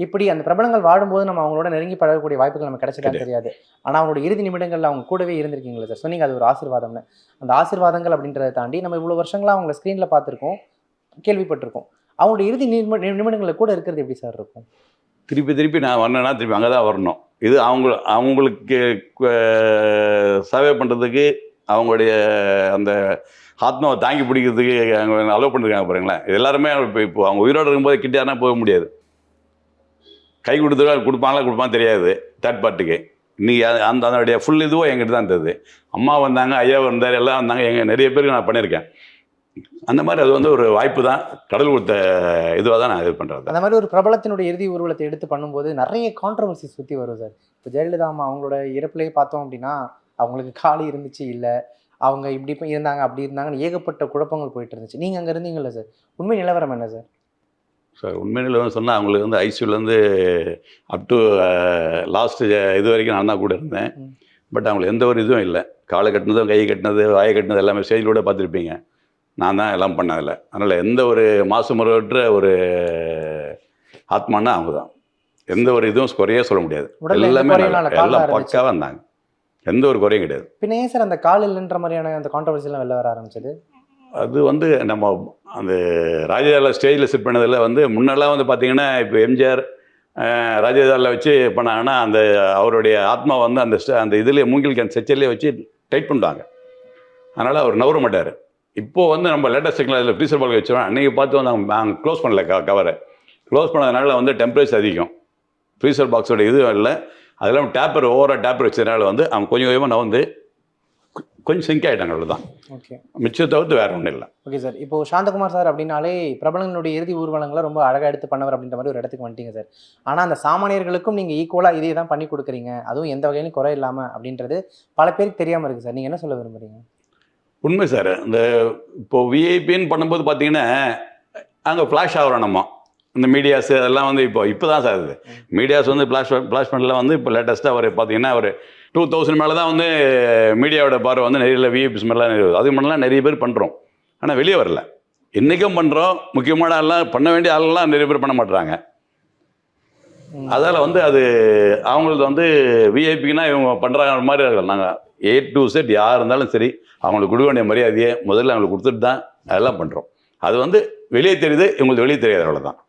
இப்படி அந்த பிரபலங்கள் வாழும்போது நம்ம அவங்களோட நெருங்கி பழகக்கூடிய வாய்ப்புகள் நம்ம கிடைச்சதான்னு தெரியாது. ஆனால் அவங்களோட இறுதி நிமிடங்களில் அவங்க கூடவே இருந்திருக்கீங்களா சார்? சொன்னீங்க அது ஒரு ஆசீர்வாதம்னு. அந்த ஆசீர்வாதங்கள் அப்படின்றத தாண்டி நம்ம இவ்வளோ வருஷங்களாக அவங்கள ஸ்க்ரீனில் பார்த்துருக்கோம், கேள்விப்பட்டிருக்கோம். அவங்களோட இறுதி நிமிடங்களில் கூட இருக்கிறது எப்படி சார் இருக்கும்? திருப்பி நான் வரணுன்னா திருப்பி அங்கே தான் வரணும். இது அவங்களுக்கு சேவை பண்ணுறதுக்கு, அவங்களுடைய அந்த ஆத்மாவை தாங்கி பிடிக்கிறதுக்கு அவங்க அலோவ் பண்ணியிருக்காங்க பாருங்களேன். இது எல்லாருமே இப்போ அவங்க உயிரோடு இருக்கும்போது கிட்டேனா போக முடியாது. கை கொடுப்பாங்களா தெரியாது தேர்ட் பார்ட்டிக்கு. இன்றைக்கி அதனுடைய ஃபுல் இதுவும் எங்கிட்ட தான் இருந்தது. அம்மா வந்தாங்க, ஐயா வந்தார், எல்லாம் வந்தாங்க. நிறைய பேருக்கு நான் பண்ணியிருக்கேன். அந்த மாதிரி அது வந்து ஒரு வாய்ப்பு தான், கடவுள் கொடுத்த இதுவாக தான் நான் இது பண்ணுறது. அந்த மாதிரி ஒரு பிரபலத்தினுடைய இறுதி ஊர்வலத்தை எடுத்து பண்ணும்போது நிறைய கான்ட்ரவர்சி சுற்றி வரும் சார். இப்போ ஜெயலலிதா அம்மா அவங்களோட இறப்புலேயே பார்த்தோம் அப்படின்னா அவங்களுக்கு காலி இருந்துச்சு, இல்லை அவங்க இப்படி இருந்தாங்க அப்படி இருந்தாங்கன்னு ஏகப்பட்ட குழப்பங்கள் போயிட்டு இருந்துச்சு. நீங்கள் அங்கே இருந்தீங்களா சார்? உண்மை நிலவரம் என்ன சார்? சார் உண்மையில வந்து சொன்னால் அவங்களுக்கு வந்து ஐசியூலேருந்து அப் டு லாஸ்ட்டு இது வரைக்கும் நான் தான் கூட இருந்தேன். பட் அவங்களுக்கு எந்த ஒரு இதுவும் இல்லை. காலை கட்டினதும் கை கட்டினது வாயை கட்டினது எல்லாமே ஸ்டேஜில் கூட பார்த்துருப்பீங்க. நான் தான் எல்லாம் பண்ணதில்லை. அதனால் எந்த ஒரு மாசுமுறையற்ற ஒரு ஆத்மானா அவங்க தான். எந்த ஒரு இதுவும் குறையே சொல்ல முடியாது. எல்லாமே எல்லாம் பக்காவாக இருந்தாங்க. எந்த ஒரு குறையும் கிடையாது. பின்ன ஏன் சார் அந்த கால் இல்லைன்ற மாதிரியான அந்த கான்ட்ரவர்சிலாம் வெளில வர ஆரம்பிச்சது? அது வந்து நம்ம அந்த ராஜதால ஸ்டேஜில் செட் பண்ணதில் வந்து முன்னெல்லாம் வந்து பார்த்திங்கன்னா இப்போ எம்ஜிஆர் ராஜதாலில் வச்சு பண்ணாங்கன்னா அந்த அவருடைய ஆத்மா வந்து அந்த இதுலேயே மூங்கில் கேன் செச்சர்லேயே வச்சு டைட் பண்ணுவாங்க. அதனால் அவர் நவர மாட்டார். இப்போது வந்து நம்ம லேட்டஸ்ட் டெக்னாலஜியில் ஃப்ரீசர் பால் வச்சுருவோம். அன்றைக்கி பார்த்து வந்து நாங்கள் க்ளோஸ் பண்ணல கவரை. க்ளோஸ் பண்ணதுனால வந்து டெம்பரேச்சர் அதிகம். ஃப்ரீசர் பாக்ஸோட இது இல்லை. அது இல்லாமல் டேப்பர் ஓவராக டேப்பர் வச்சதுனால வந்து அவங்க கொஞ்சம் கொஞ்சமாக நான் வந்து கொஞ்சம் சிங்க் ஆகிட்டாங்க. அவ்வளோதான். ஓகே. மிச்சம் தவிர்த்து வேறு ஒன்றும் இல்லை. Okay sir. இப்போ சாந்தகுமார் சார் அப்படின்னாலே பிரபலங்களுடைய இறுதி ஊர்வலங்களை ரொம்ப அழகாக எடுத்து பண்ணவர் அப்படின்ற மாதிரி ஒரு இடத்துக்கு வந்துட்டீங்க சார். ஆனால் அந்த சாமானியர்களுக்கும் நீங்கள் ஈக்குவலாக இதே தான் பண்ணி கொடுக்குறீங்க, அதுவும் எந்த வகையிலும் குறை இல்லாமல் அப்படின்றது பல பேருக்கு தெரியாமல் இருக்குது சார். நீங்கள் என்ன சொல்ல விரும்புகிறீங்க? உண்மை சார். இந்த இப்போது விஐபின்னு பண்ணும்போது பார்த்தீங்கன்னா அங்கே ஃப்ளாஷ் ஆகிறோம் நம்ம. இந்த மீடியாஸு அதெல்லாம் வந்து இப்போ தான் சார் இது மீடியாஸ் வந்து ஃப்ளாஷ் பண்ணலாம் வந்து இப்போ லேட்டஸ்ட்டாக ஒரு பார்த்தீங்கன்னா ஒரு 2000 மேலே தான் வந்து மீடியாவோட பார்வை வந்து நிறைய விஐபிஸ் மாதிரிலாம் நிறைய அது மாதிரிலாம் நிறைய பேர் பண்ணுறோம். ஆனால் வெளியே வரல. இன்றைக்கும் பண்ணுறோம். முக்கியமான ஆள்லாம் பண்ண வேண்டிய ஆளெல்லாம் நிறைய பேர் பண்ண மாட்டுறாங்க. அதால் வந்து அது அவங்களுக்கு வந்து விஐபிக்குன்னா இவங்க பண்ணுறாங்க மாதிரி இருக்கலாம். நாங்கள் A to Z யார் இருந்தாலும் சரி அவங்களுக்கு கொடுக்க வேண்டிய மரியாதையை முதல்ல அவங்களுக்கு கொடுத்துட்டு தான் அதெல்லாம் பண்ணுறோம். அது வந்து வெளியே தெரியுது, இவங்களுக்கு வெளியே தெரியாது. அவ்வளோதான்.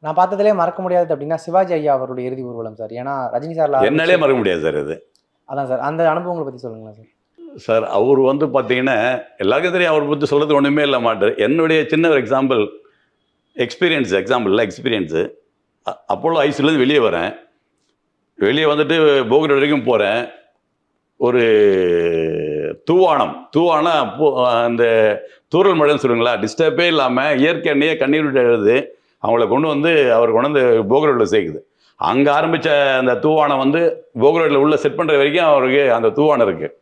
நான் பார்த்ததுலேயே மறக்க முடியாது அப்படின்னா சிவாஜி ஐயா அவருடைய இறுதி ஊர்வலம் சார். ஏன்னா ரஜினி சார்ல என்னாலே மறக்க முடியாது சார் இது. அதான் சார். அந்த அனுபவங்களை பற்றி சொல்லுங்களேன் சார். சார் அவர் வந்து பார்த்தீங்கன்னா எல்லாருக்கும் தெரியும். அவரை பற்றி சொல்கிறது ஒன்றுமே இல்லை மாட்டார். என்னுடைய சின்ன ஒரு எக்ஸ்பீரியன்ஸு அப்போலோ ஐசியூலேருந்து வெளியே வரேன். வெளியே வந்துட்டு போகிற வரைக்கும் போகிறேன். ஒரு தூவானம் அந்த தூரல் மழைன்னு சொல்லுங்களா, டிஸ்டர்பே இல்லாமல் இயற்கை எண்ணெயே கண்ணீர் விட்டு எழுது அவங்கள கொண்டு வந்து அவர் கொண்டு வந்து போகரோடில் சேர்க்குது. அங்கே ஆரம்பித்த அந்த தூவானம் வந்து போகரோடில் உள்ள செட் பண்ணுற வரைக்கும் அவருக்கு அந்த தூவானம் இருக்குது.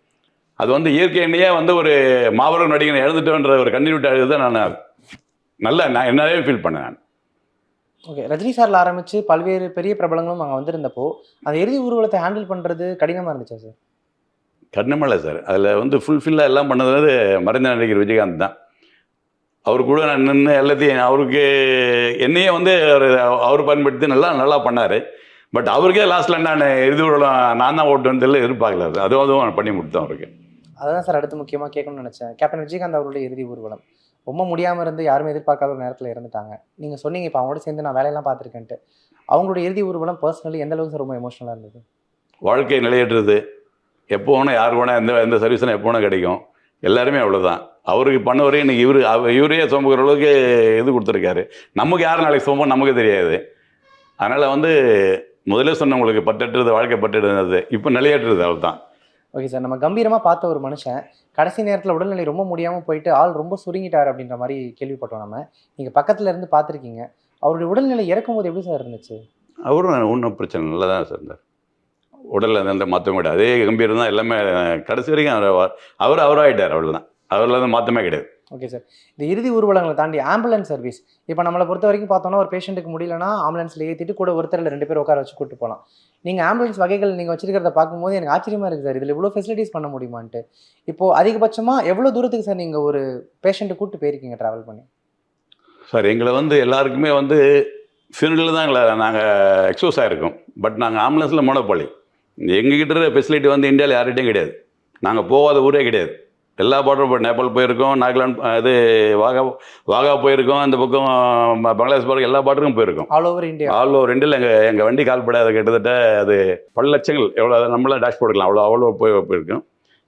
அது வந்து இயற்கை எண்ணெயே வந்து ஒரு மாபெரும் நடிகனை எழுந்துட்டோன்ற ஒரு கண்ணீர் விட்டு எழுத நான் என்னாலே ஃபீல் பண்ணேன் நான். ஓகே. ரஜினி சார்ல ஆரம்பித்து பல்வேறு பெரிய பிரபலங்களும் அங்கே வந்திருந்தப்போ அந்த இறுதி ஊர்வலத்தை ஹேண்டில் பண்ணுறது கடினமாக இருந்துச்சா சார்? கடினமாக இல்லை சார். அதில் வந்து ஃபுல்ஃபில்லாக எல்லாம் பண்ணது மறைந்த நடிகர் விஜயகாந்த் தான். அவர் கூட நான் நின்று எல்லாத்தையும் அவருக்கு என்னையே வந்து அவர் பயன்படுத்தி நல்லா பண்ணார். பட் அவருக்கே லாஸ்ட்டில் நான் இறுதி ஊர்வலம் நான் தான் ஓட்டு வந்து எதிர்பார்க்கல. அதுவும் பண்ணி கொடுத்தோம் அவருக்கு. அதுதான் சார் அடுத்து முக்கியமாக கேட்கணும்னு நினச்சேன். கேப்டன் விஜயகாந்த் அவருடைய இறுதி ஊர்வலம் ரொம்ப முடியாமல் இருந்து யாருமே எதிர்பார்க்காத ஒரு நேரத்தில் இறந்துட்டாங்க. நீங்கள் சொன்னீங்க இப்போ அவங்களோட சேர்ந்து நான் வேலையெல்லாம் பார்த்துருக்கேன்ட்டு. அவங்களுடைய இறுதி ஊர்வலம் பர்சனலி எந்த அளவுக்கு ரொம்ப எமோஷனலாக இருந்தது? வாழ்க்கை நிலையேற்றுறது. எப்போ வேணால் யார் வேணால் எந்த சர்வீஸ்னால் எப்போ வேணால் கிடைக்கும். எல்லாருமே அவ்வளோதான். அவருக்கு பண்ண வரையும் இன்றைக்கி இவரே சுமக்கிற அளவுக்கு இது கொடுத்துருக்காரு. நமக்கு யார் நாளைக்கு சுமப்போம் நமக்கு தெரியாது. அதனால் வந்து முதலே சொன்னவங்களுக்கு பட்டெடுறது வாழ்க்கை பட்டெடுறது இப்போ நிலையேற்றுறது அவ்வளோதான். Okay sir. நம்ம கம்பீரமாக பார்த்த ஒரு மனுஷன் கடைசி நேரத்தில் உடல்நிலை ரொம்ப முடியாமல் போயிட்டு ஆள் ரொம்ப சுருங்கிட்டார் அப்படின்ற மாதிரி கேள்விப்பட்டோம் நம்ம. நீங்கள் பக்கத்தில் இருந்து பார்த்துருக்கீங்க. அவருடைய உடல்நிலை இறக்கும்போது எப்படி சார் இருந்துச்சு? அவரும் ஒன்றும் பிரச்சனை நல்லா தான் சார் இருந்தார். உடலில் அந்த மாற்றமே கிடையாது. அதே கம்பீரம் தான் எல்லாமே கடைசி வரைக்கும் அவராகிட்டார். அவ்வளோதான். அவரில் வந்து மாற்றமே கிடையாது. Okay sir. இந்த இறுதி ஊர்வலங்களை தாண்டி ஆம்புலன்ஸ் சர்வீஸ் இப்போ நம்மளை பொறுத்த வரைக்கும் பார்த்தோன்னா ஒரு பேஷண்ட்டுக்கு முடியலன்னா ஆம்புலன்ஸில் ஏற்றிட்டு கூட ஒருத்தர் இல்லை 2 பேர் உட்கார வச்சு கூப்பிட்டு போகலாம். நீங்கள் ஆம்புலன்ஸ் வகைகள் நீங்கள் வச்சிருக்கிறத பார்க்கும்போது எனக்கு ஆச்சரியமாக இருக்குது சார். இதில் இவ்வளோ ஃபெசிலிட்டிஸ் பண்ண முடியுமான்ட்டு. இப்போது அதிகபட்சமாக எவ்வளோ தூரத்துக்கு சார் நீங்கள் ஒரு பேஷண்ட்டை கூப்பிட்டு போயிருக்கீங்க ட்ராவல் பண்ணி? சார் எங்களை வந்து எல்லாருக்குமே வந்து ஃபியூனரில் தான் எங்களை நாங்கள் எக்ஸ்போஸ் ஆகிருக்கோம். பட் நாங்கள் ஆம்புலன்ஸில் மோனோபாலி. எங்ககிட்ட ஃபெசிலிட்டி வந்து இந்தியாவில் யார்கிட்டையும் கிடையாது. நாங்கள் போகாத ஊரே கிடையாது. எல்லா பார்டரும் நேபாள் போயிருக்கோம், நாகாலாந்து, இது வாகா போயிருக்கோம், அந்த பக்கம் பங்களாதேஷ் பார்க்க எல்லா பார்டருக்கும் போயிருக்கோம். ஆல் ஓவர் இந்தியாவில் எங்கள் வண்டி கால்படாத கிட்டத்தட்ட அது பல லட்சங்கள் எவ்வளோ நம்மளாம் டேஷ் போட்டுக்கலாம். அவ்வளோ போயிருக்கோம்.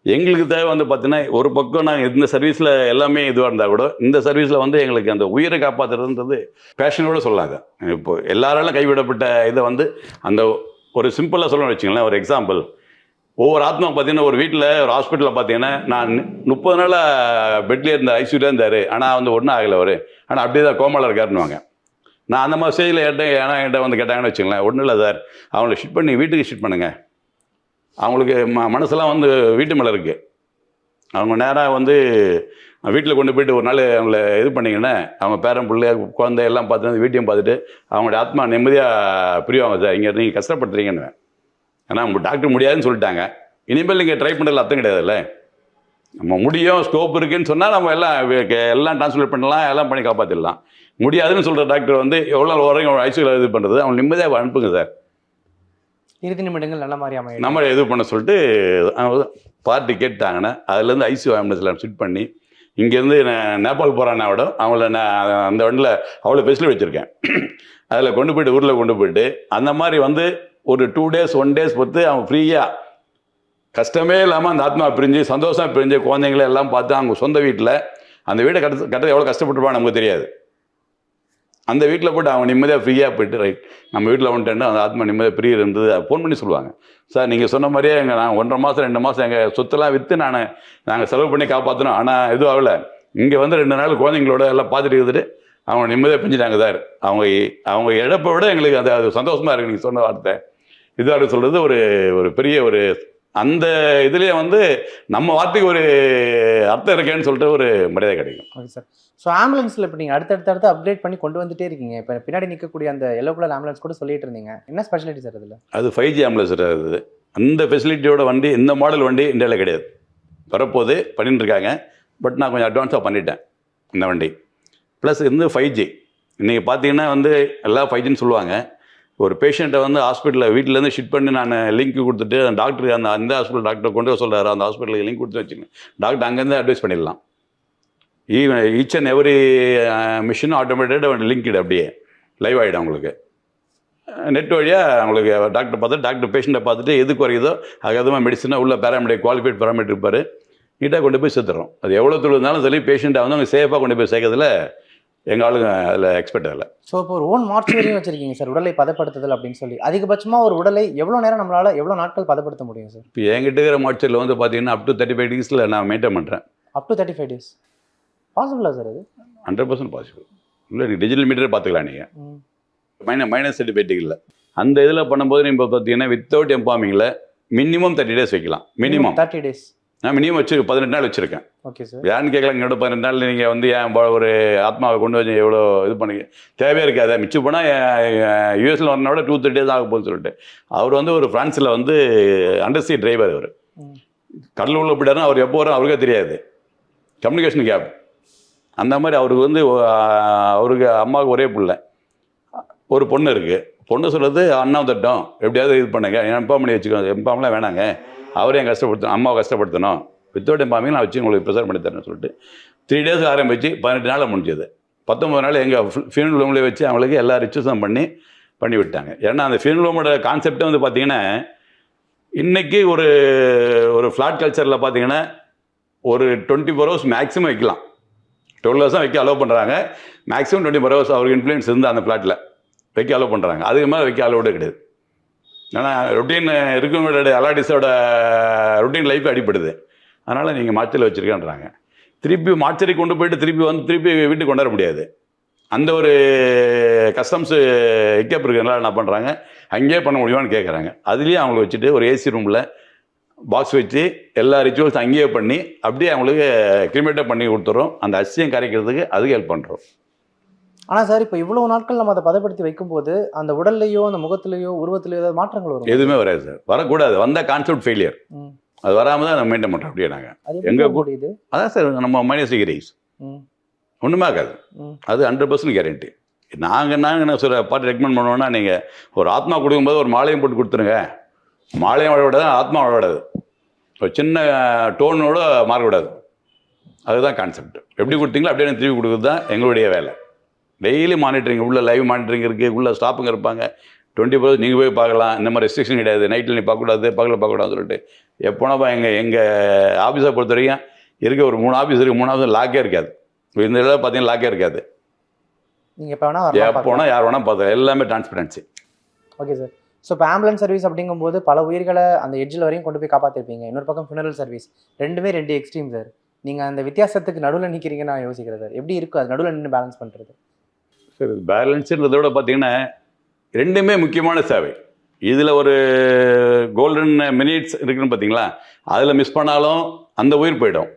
எங்களுக்கு தேவை வந்து பார்த்தீங்கன்னா ஒரு பக்கம் நாங்கள் இந்த சர்வீஸில் எல்லாமே இதுவாக இருந்தால் கூட இந்த சர்வீஸில் வந்து எங்களுக்கு அந்த உயிரை காப்பாற்றுறதுன்றது பேஷனோடு சொல்லாங்க. இப்போது எல்லாராலும் கைவிடப்பட்ட இதை வந்து அந்த ஒரு சிம்பிளாக சொல்லணும்னு வச்சுங்களேன். ஒரு எக்ஸாம்பிள், ஒவ்வொரு ஆத்மா பார்த்தீங்கன்னா ஒரு வீட்டில் ஒரு ஹாஸ்பிட்டலில் பார்த்தீங்கன்னா நான் 30 நாளாக பெட்லேயே இருந்த ஐசியூலே இருந்தார். ஆனால் வந்து ஒன்றும் ஆகலை அவர். ஆனால் அப்படியே தான் கோமாவில் இருக்காருன்னுவாங்க. நான் அந்த மாதிரி ஸ்டேஜில் என்கிட்ட வந்து கேட்டாங்கன்னு வச்சுங்களேன். ஒன்றும் இல்லை சார், அவங்கள ஷிஃப்ட் பண்ணி வீட்டுக்கு ஷிஃப்ட் பண்ணுங்கள். அவங்களுக்கு மனசெல்லாம் வந்து வீட்டு மேலே இருக்குது. அவங்க நேராக வந்து வீட்டில் கொண்டு போயிட்டு ஒரு நாள் அவங்கள இது பண்ணிங்கன்னா அவங்க பேரன் பிள்ளை குழந்தை எல்லாம் பார்த்து வீட்டையும் பார்த்துட்டு அவங்களுடைய ஆத்மா நிம்மதியாக பிரிவாங்க சார். இங்கே நீங்கள் கஷ்டப்படுறீங்கன்னு. ஏன்னா அவங்க டாக்டர் முடியாதுன்னு சொல்லிட்டாங்க. இனிமேல் நீங்கள் ட்ரை பண்ணுறதுல அர்த்தம் கிடையாதுல்ல. நம்ம முடியும், ஸ்கோப் இருக்குன்னு சொன்னால் நம்ம எல்லாம் ட்ரான்ஸ்லேட் பண்ணலாம், எல்லாம் பண்ணி காப்பாற்றிடலாம். முடியாதுன்னு சொல்கிற டாக்டர் வந்து எவ்வளோ நாள் வரைக்கும் ஐசியூவில் இது பண்ணுறது, அவங்க நிம்மதியாக அனுப்புங்க சார். இறுதி நிமிடங்கள் நல்ல மாதிரி அமையும். நம்ம இது பண்ண சொல்லிட்டு பார்ட்டி கேட்டாங்கன்னா அதுலேருந்து ஐசியூ ஆம்புலன்ஸில் ஷிஃப்ட் பண்ணி இங்கேருந்து நான் நேபாள் போகிறான்னா விட அவங்கள நான் அந்த வண்டியில் அவ்வளோ ஃபெசிலிட்டி வச்சுருக்கேன். அதில் கொண்டு போய்ட்டு ஊரில் கொண்டு போய்ட்டு அந்த மாதிரி வந்து ஒரு 2 days 1 days பொறுத்து அவங்க ஃப்ரீயாக கஷ்டமே இல்லாமல் அந்த ஆத்மா பிரிஞ்சு சந்தோஷமாக பிரிஞ்சு குழந்தைங்கள எல்லாம் பார்த்து அவங்க சொந்த வீட்டில் அந்த வீட்டை கட்டுறது எவ்வளோ கஷ்டப்பட்டுருப்பாங்க நமக்கு தெரியாது. அந்த வீட்டில் போய்ட்டு அவங்க நிம்மதியாக ஃப்ரீயாக போய்ட்டு ரைட் நம்ம வீட்டில் வந்துட்டேன்னா அந்த ஆத்மா நிம்மதியாக ஃப்ரீ இருந்தது. ஃபோன் பண்ணி சொல்லுவாங்க, சார் நீங்கள் சொன்ன மாதிரியே நான் 1.5 மாதம் 2 மாதம் எங்கள் சொத்தெல்லாம் விற்று நாங்கள் செலவு பண்ணி காப்பாற்றினோம். ஆனால் எதுவும் ஆகலை. இங்கே வந்து 2 நாள் குழந்தைங்களோட எல்லாம் பார்த்துட்டு இருந்துட்டு அவங்க நிம்மதியாக பிரிஞ்சுட்டாங்க சார். அவங்க இழப்பை விட எங்களுக்கு அது சந்தோஷமாக இருக்குது. நீங்கள் சொன்ன வார்த்தை இதாக சொல்கிறது ஒரு பெரிய ஒரு அந்த இதுலேயே வந்து நம்ம வார்த்தைக்கு ஒரு அர்த்தம் இருக்கேன்னு சொல்லிட்டு ஒரு மரியாதை கிடைக்கும். Okay sir. ஸோ ஆம்புலன்ஸில் இப்போ நீங்கள் அடுத்தடுத்து அப்டேட் பண்ணி கொண்டு வந்துட்டே இருக்கீங்க. இப்போ பின்னாடி நிற்கக்கூடிய அந்த எல்லோ கலர் ஆம்புலன்ஸ் கூட சொல்லிட்டு இருந்தீங்க. என்ன ஸ்பெஷாலிட்டி சார் அதில்? அது 5G ஆம்புலன்ஸ் அது. அந்த ஃபெசிலிட்டியோட வண்டி இந்த மாடல் வண்டி இந்தியாவில் கிடையாது. வரப்போது பண்ணிட்டு இருக்காங்க. பட் நான் கொஞ்சம் அட்வான்ஸாக பண்ணிட்டேன் இந்த வண்டி. ப்ளஸ் இருந்து 5G இன்றைக்கி பார்த்தீங்கன்னா வந்து எல்லாம் 5Gன்னு சொல்லுவாங்க. ஒரு பேஷண்ட்டை வந்து ஹாஸ்பிட்டலில் வீட்டிலேருந்து ஷிஃப்ட் பண்ணி நான் லிங்க் கொடுத்துட்டு அந்த டாக்டருக்கு அந்த ஹாஸ்பிட்டல் டாக்டர் கொண்டு வர சொல்கிறாரு. அந்த ஹாஸ்பிட்டலுக்கு லிங்க் கொடுத்து வச்சுக்கோங்க, டாக்டர் அங்கேருந்து அட்வைஸ் பண்ணிடலாம். Each and every machine automated linked அப்படியே லைவ் ஆகிடும். அவங்களுக்கு நெட் வழியாக அவங்களுக்கு டாக்டர் பார்த்துட்டு டாக்டர் பேஷண்ட்டை பார்த்துட்டு எது குறையுதோ அதுக்கப்புறமா மெடிசனாக உள்ள பேராமெடிக் குவாலிஃபைட் பேராமெடிக் இருப்பார். நீட்டாக கொண்டு போய் சேர்த்துறோம். அது எவ்வளோ தொழில் இருந்தாலும் சரி பேஷண்ட்டை வந்து அவங்க சேஃபாக கொண்டு போய் சேர்க்கறதுல எங்கள் ஆளுங்க அதில் எக்ஸ்பெக்ட் ஆகலை. ஸோ இப்போ ஒரு ஓன் மார்ச்சுவரியும் வச்சுருக்கீங்க சார், உடலை பதப்படுத்துதல் அப்படின்னு சொல்லி. அதிகபட்சமாக ஒரு உடலை எவ்வளோ நேரம் நம்மளால் எவ்வளோ நாட்கள் பதப்படுத்த முடியும் சார்? இப்போ என்கிட்ட இருக்கிற மார்ச்சரில் வந்து பார்த்தீங்கன்னா அப் டு 35 days நான் மெயின்டைன் பண்ணுறேன். அப் டு 35 days பாசிபிளா சார்? அது 100% பாசிபிள். இல்லை நீங்கள் டிஜிட்டல் மீட்டரே பார்த்துக்கலாம். நீங்கள் -35 இல்லை. அந்த இதில் பண்ணும்போது நீங்கள் பார்த்தீங்கன்னா வித்தவுட் எம்பாமிங்கில் மினிமம் 30 days வைக்கலாம். மினிமம் 30 days நான் மினிமம் 18 நாள் வச்சுருக்கேன். Okay sir. யாருன்னு கேட்கலாம், என்னோட 18 நாள் நீங்கள் வந்து ஏன் ஒரு ஆத்மாவை கொண்டு வந்து எவ்வளோ இது பண்ணி தேவையாக இருக்காது. மிச்சம் போனால் யூஎஸில் வரனா விட 2-3 days ஆக போகுதுன்னு சொல்லிட்டு அவர் வந்து ஒரு ஃப்ரான்ஸில் வந்து அண்டர்சீ டிரைவர். அவர் கடல் உள்ள போயிட்டாருன்னா அவர் எப்போ வரும் அவருக்கே தெரியாது. கம்யூனிகேஷன் கேப் அந்த மாதிரி. அவருக்கு வந்து அவருக்கு அம்மாவுக்கு ஒரே பிள்ளை, ஒரு பொண்ணு இருக்குது. பொண்ணு சொல்கிறது அண்ணா தட்டம் எப்படியாவது இது பண்ணுங்க, எம்பாம் பண்ணி வச்சுக்கோங்க. எம்பாம்லாம் வேணாங்க, அவரையும் கஷ்டப்படுத்தணும், அம்மாவை கஷ்டப்படுத்தணும், வித்தவுட் எம்பாமிங் நான் வச்சு உங்களுக்கு ப்ரெசர் பண்ணி தரேன்னு சொல்லிட்டு 3 days ஆரம்பித்து 18 நாளில் முடிஞ்சது. 19 நாள் எங்கள் ஃபியூனல் ஹோம்லேயே வச்சு அவங்களுக்கு எல்லா ரிச்சுவல்ஸும் பண்ணி விட்டாங்க. ஏன்னா அந்த ஃபியூனல் ஹோமோட கான்செப்டே வந்து பார்த்திங்கன்னா இன்றைக்கி ஒரு ஃப்ளாட் கல்ச்சரில் பார்த்திங்கன்னா ஒரு 24 hours மேக்ஸிமம் வைக்கலாம். 12 hours தான் வைக்க அலோவ் பண்ணுறாங்க. மேக்ஸிமம் 24 hours அவருக்கு இன்ஃப்ளூயன்ஸ் இருந்து அந்த ஃப்ளாட்டில் வைக்க அலோவ் பண்ணுறாங்க. அதுக்கு மேலே வைக்க அலோடு கிடையாது. ஏன்னா ரொட்டீன் இருக்கவங்களோட அலாடிஸோட ரொட்டீன் லைஃப் அடிப்படுது. அதனால் நீங்கள் மார்ச்சரில் வச்சுருக்கேன்றாங்க. திருப்பி மார்ச்சரி கொண்டு போயிட்டு திருப்பி வீட்டுக்கு கொண்டாட முடியாது. அந்த ஒரு கஸ்டம்ஸு எக்கப் இருக்கிறதுனால என்ன பண்ணுறாங்க, அங்கேயே பண்ண முடியுமான்னு கேட்குறாங்க. அதுலேயே அவங்கள வச்சுட்டு ஒரு ஏசி ரூமில் பாக்ஸ் வச்சு எல்லா ரிச்சுவல்ஸ் அங்கேயே பண்ணி அப்படியே அவங்களுக்கு கிரிமேட்டாக பண்ணி கொடுத்துறோம். அந்த அசியம் கரைக்கிறதுக்கு அதுக்கு ஹெல்ப் பண்ணுறோம். ஆனால் சார் இப்போ இவ்வளோ நாட்கள் நம்ம அதை பதப்படுத்தி வைக்கும்போது அந்த உடல்லையோ அந்த முகத்திலேயோ உருவத்திலேயோ ஏதாவது மாற்றங்கள் வரும்? எதுவுமே வராது சார். வரக்கூடாது. வந்தால் கான்செப்ட் ஃபெயிலியர். அது வராமல் தான் நம்ம மெயின்டைன் பண்ணுறோம். அப்படியே நாங்கள் எங்கே கூடியது அதான் சார் நம்ம -degree ஒன்றுமே ஆகாது. அது 100% கேரண்டி. நாங்கள் என்ன சொல்ல பார்த்து ரெக்கமெண்ட் பண்ணுவோன்னா, நீங்கள் ஒரு ஆத்மா கொடுக்கும்போது ஒரு மாலையும் போட்டு கொடுத்துருங்க. மாலையும் விடக்கூடாது, ஆத்மா விடக்கூடாது. ஒரு சின்ன டோனோடு மாறக்கூடாது. அதுதான் கான்செப்ட். எப்படி கொடுத்தீங்களோ அப்படியே திருப்பி கொடுக்குறது தான் எங்களுடைய வேலை. டெய்லி மானிட்டரிங், உள்ள லைவ் மானிட்டரிங் இருக்குது, உள்ள ஸ்டாஃபுங்க இருப்பாங்க. 24 hours நீங்கள் போய் பார்க்கலாம். இந்த மாதிரி ரெஸ்ட்ரிக்ஷன் கிடையாது. நைட்டில் நீ பார்க்கக்கூடாது, பகலில் பார்க்கக்கூடாதுன்னு சொல்லிட்டு எப்போனாப்பா எங்கள் ஆஃபீஸை பொறுத்த வரைக்கும் இருக்க ஒரு 3 ஆஃபீஸ் இருக்குது. 3 ஆஃபீஸ் லாக்கே இருக்காது. இந்த இதில் பார்த்தீங்கன்னா லாக்கே இருக்காது. நீங்கள் எப்போனா யார் வேணால் பார்த்துக்கலாம். எல்லாமே டிரான்ஸ்பரன்சி. Okay sir. ஸோ இப்போ ஆம்புலன்ஸ் சர்வீஸ் அப்படிங்கும்போது பல உயிர்களை அந்த எட்ஜில் வரையும் கொண்டு போய் காப்பாற்றிருப்பீங்க. இன்னொரு பக்கம் ஃபியூனரல் சர்வீஸ். ரெண்டுமே 2 எக்ஸ்ட்ரீம் சார். நீங்கள் அந்த வித்தியாசத்துக்கு நடுவில் நிற்கிறீங்கன்னு நான் யோசிக்கிறேன் சார். எப்படி இருக்கும் அது நடுவில் நின்று பேலன்ஸ் பண்ணுறது? சார் பேலன்ஸுன்றத விட பார்த்தீங்கன்னா ரெண்டுமே முக்கியமான சேவை. இதில் ஒரு கோல்டன் மினிட்ஸ் இருக்குன்னு பார்த்தீங்களா, அதில் மிஸ் பண்ணாலும் அந்த உயிர் போயிடும்.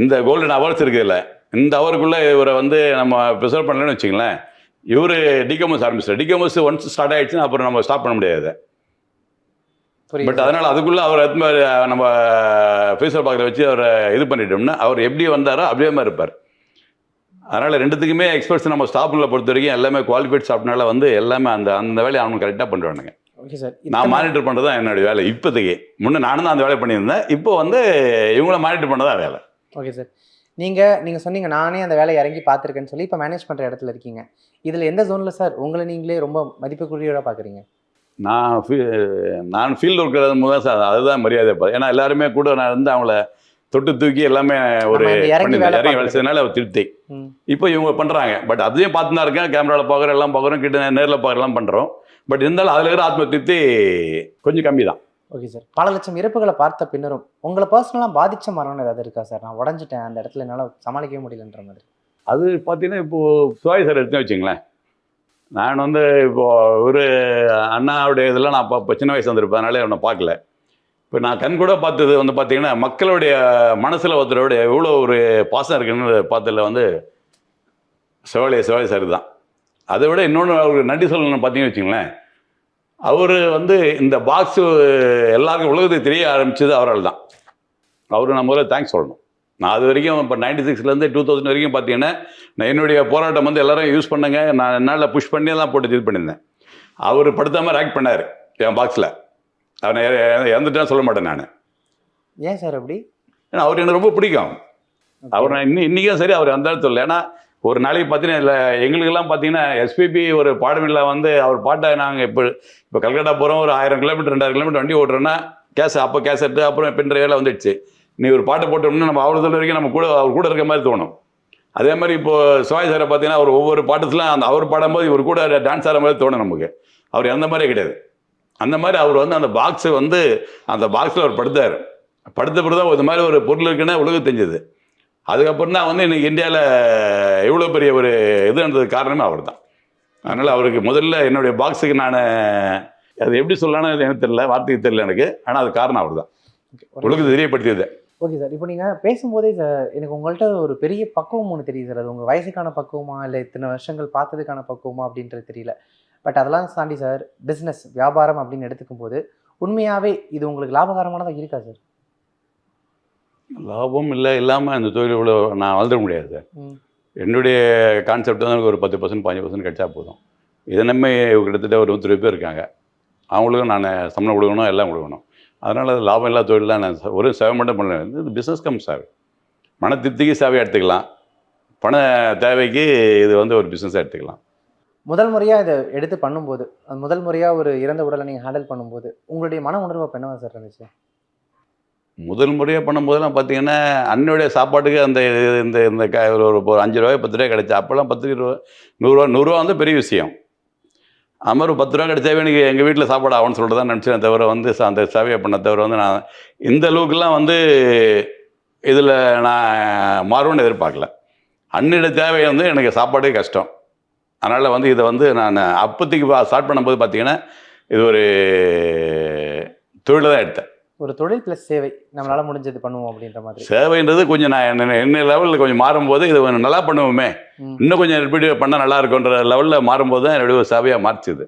இந்த கோல்டன் ஹவர்ஸ் இருக்குதுல்ல, இந்த ஹவருக்குள்ளே இவரை வந்து நம்ம ப்ரிசர்வ் பண்ணலன்னு வச்சுங்களேன், இவர் டிகம்போஸ் ஆரம்பிச்சிட்டார். டிகம்போஸ் ஒன்ஸ் ஸ்டார்ட் ஆகிடுச்சுன்னா அப்புறம் நம்ம ஸ்டாப் பண்ண முடியாது. பட் அதனால் அதுக்குள்ளே அவர் நம்ம ஃப்ரீசர் பாக்ஸில் வச்சு அவரை இது பண்ணிட்டோம்னா அவர் எப்படி வந்தாரோ அப்படியே மாதிரி இருப்பார். அதனால் ரெண்டுத்துக்குமே எக்ஸ்பர்ட்ஸ் நம்ம ஸ்டாஃபில் பொறுத்த வரைக்கும் எல்லாமே குவாலிஃபைட் ஸ்டாஃப்னால வந்து எல்லாமே அந்த வேலையை அவனுக்கு கரெக்டாக பண்ணுறானுங்க. Okay sir. நான் மானிட்டர் பண்ணுறது தான் என்னுடைய வேலை இப்போதைக்கு. முன்னே நானும் தான் அந்த வேலை பண்ணியிருந்தேன். இப்போ வந்து இவங்கள மானிட்டர் பண்ணதான் வேலை. Okay sir. நீங்கள் சொன்னீங்க நானே அந்த வேலையை இறங்கி பார்த்துருக்கேன்னு சொல்லி இப்போ மேனேஜ் பண்ணுற இடத்துல இருக்கீங்க. இதில் எந்த ஜோனில் சார் உங்களை நீங்களே ரொம்ப மதிப்புக்குரியவராக பார்க்குறீங்க? நான் ஃபீல்டு ஒர்க் தான் சார், அதுதான் மரியாதை. ஏன்னா எல்லாருமே கூட நான் இருந்து அவங்கள தொட்டு தூக்கி எல்லாமே ஒரு இறங்கி வேலைனால ஒரு திருப்தி. இப்போ இவங்க பண்ணுறாங்க. பட் அதையும் பார்த்து தான் இருக்கேன். கேமராவில் பார்க்குறோம், எல்லாம் பார்க்குறோம், கிட்ட நேரில் பார்க்குறலாம் பண்ணுறோம். பட் இருந்தாலும் அதில் இருக்கிற ஆத்ம திருப்தி கொஞ்சம் கம்மி தான். Okay sir. பல லட்சம் இறப்புகளை பார்த்த பின்னரும் உங்களை பர்சனலாக பாதித்த மரணம் ஏதாவது இருக்கா சார்? நான் உடஞ்சிட்டேன், அந்த இடத்துல என்னால் சமாளிக்கவே முடியலன்ற மாதிரி. அது பார்த்தீங்கன்னா இப்போது சிவாஜி சார் எடுத்து வச்சுங்களேன். நான் வந்து இப்போது ஒரு அண்ணாவுடைய இதெல்லாம் நான் இப்போ சின்ன வயசு வந்திருப்பேன், அதனால அவனை பார்க்கல. இப்போ நான் கண் கூட பார்த்தது வந்து பார்த்தீங்கன்னா மக்களுடைய மனசில் ஒருத்தரோடைய எவ்வளோ ஒரு பாசம் இருக்குன்னு பார்த்ததில் வந்து சிவாஜி சார் தான். அதை விட இன்னொன்று அவருக்கு நன்றி சொல்லணும்னு பார்த்தீங்கன்னு வச்சுங்களேன், அவர் வந்து இந்த பாக்ஸு எல்லாருக்கும் உலகத்துக்கு தெரிய ஆரம்பித்தது அவரால் தான். அவரு நான் முதல்ல தேங்க்ஸ் சொல்லணும். நான் அது வரைக்கும் இப்போ 96லேருந்து 2000 வரைக்கும் பார்த்தீங்கன்னா நான் என்னுடைய போராட்டம் வந்து எல்லோரும் யூஸ் பண்ணுங்க, நான் என்னால் புஷ் பண்ணி தான் போட்டு இது பண்ணியிருந்தேன். அவர் படுத்த மாதிரி ஆக்ட் பண்ணார் என் பாக்ஸில். அவனை இறந்துட்டான்னு சொல்ல மாட்டேன் நான். ஏன் சார் அப்படி? ஏன்னா அவர் எனக்கு ரொம்ப பிடிக்கும். அவர் நான் இன்றைக்கும் சரி அவர் அந்த சொல்லலை. ஏன்னா ஒரு நாளைக்கு பார்த்தீங்கன்னா இல்லை எங்களுக்கெல்லாம் பார்த்தீங்கன்னா எஸ்பிபி ஒரு பாடமில்ல வந்து அவர் பாட்டை நாங்கள் இப்போ கல்கட்டா போகிறோம், ஒரு 1000 கிலோமீட்டர் 2000 கிலோமீட்டர் வண்டி ஓட்டுறோன்னா அப்போ கேசட்டு அப்புறம் பின்ட்ரைவெல்லாம் வந்துடுச்சு. நீ ஒரு பாட்டை போட்டோம்னா நம்ம அவ்வளோ தூரம் வரைக்கும் நம்ம கூட அவர் கூட இருக்க மாதிரி தோணும். அதே மாதிரி இப்போது சிவாஜி சாரை பார்த்தீங்கன்னா அவர் ஒவ்வொரு பாட்டத்துலாம் அந்த அவர் பாடும்போது இவர் கூட டான்ஸ் ஆகிற மாதிரி தோணும் நமக்கு. அவர் அந்த மாதிரியே கிடையாது. அந்த மாதிரி அவர் வந்து அந்த பாக்ஸை வந்து அந்த பாக்ஸில் அவர் படுத்த பிறகு தான் இது மாதிரி ஒரு பொருள் இருக்குன்னா உலகம் தெரிஞ்சது. அதுக்கப்புறம் தான் வந்து இன்றைக்கி இந்தியாவில் எவ்வளோ பெரிய ஒரு இதுன்றதுக்கு காரணமே அவர் தான். அதனால் அவருக்கு முதல்ல என்னுடைய பாக்ஸுக்கு நான் அது எப்படி சொல்லலான்னு எனக்கு தெரியல, வார்த்தைக்கு தெரியல எனக்கு. ஆனால் அது காரணம் அவர் தான், உலகத்தை தெரியப்படுத்தியது. Okay sir. இப்போ நீங்கள் பேசும்போதே எனக்கு உங்கள்கிட்ட ஒரு பெரிய பக்குவம் ஒன்று தெரியுது சார். அது உங்கள் வயசுக்கான பக்குவமா இல்லை இத்தனை வருஷங்கள் பார்த்ததுக்கான பக்குவமா அப்படின்றது தெரியல. பட் அதெல்லாம் தாண்டி சார் பிஸ்னஸ் வியாபாரம் அப்படின்னு எடுத்துக்கும் போது உண்மையாகவே இது உங்களுக்கு லாபகரமானதாக இருக்கா சார்? லாபம் இல்லை இல்லாமல் அந்த தொழில் இவ்வளோ நான் வளர்ந்துட முடியாது சார். என்னுடைய கான்செப்ட் வந்து எனக்கு ஒரு 10% 15% கிடைச்சா போதும். இதை நம்ம கிட்டத்தட்ட ஒரு 120 பேர் இருக்காங்க. அவங்களுக்கும் நான் சம்பளம் கொடுக்கணும், எல்லாம் கொடுக்கணும். அதனால் அது லாபம் இல்லாத தொழிலாம் நான் ஒரு சேவை மட்டும் பண்ணல. இது பிஸ்னஸ் கம் சேவை. மன திருப்திக்கு சேவையாக எடுத்துக்கலாம், பண தேவைக்கு இது வந்து ஒரு பிஸ்னஸாக எடுத்துக்கலாம். முதல் முறையாக இதை எடுத்து பண்ணும்போது, முதல் முறையாக ஒரு இறந்த உடலை நீங்கள் ஹேண்டில் பண்ணும்போது உங்களுடைய மன உணர்வு அப்போ என்னவா சார் இருந்துச்சு? முதல் முறையாக பண்ணும்போதெல்லாம் பார்த்தீங்கன்னா அன்னையுடைய சாப்பாட்டுக்கு அந்த இந்த இந்த ஒரு 5 ரூபாய் 10 ரூபாய் கிடைச்சா அப்போல்லாம் 10 ரூபா 100 வந்து பெரிய விஷயம். அது மாதிரி 10 ரூபா கிடைச்சாவே எனக்கு எங்கள் வீட்டில் சாப்பாடு ஆகும்னு சொல்லிட்டு தான் நினச்சேன் தவிர வந்து அந்த சேவையை பண்ண தவிர வந்து நான் இந்த அளவுக்குலாம் வந்து இதில் நான் மாறும்னு எதிர்பார்க்கல. அன்னையோட தேவை வந்து எனக்கு சாப்பாடே கஷ்டம். அதனால் வந்து இதை வந்து நான் அப்போதைக்கு ஸ்டார்ட் பண்ணும்போது பார்த்தீங்கன்னா இது ஒரு தொழிலை தான் எடுத்தேன். ஒரு தொழில் ப்ளஸ் சேவை, நம்மளால் முடிஞ்சது பண்ணுவோம் அப்படின்ற மாதிரி. சேவைன்றது கொஞ்சம் நான் என்ன லெவலில் கொஞ்சம் மாறும்போது இது நல்லா பண்ணுவோமே, இன்னும் கொஞ்சம் ரிப்பீட் பண்ணால் நல்லா இருக்குன்ற லெவலில் மாறும்போது தான் என்னுடைய ஒரு சேவையாக மாறிச்சுது.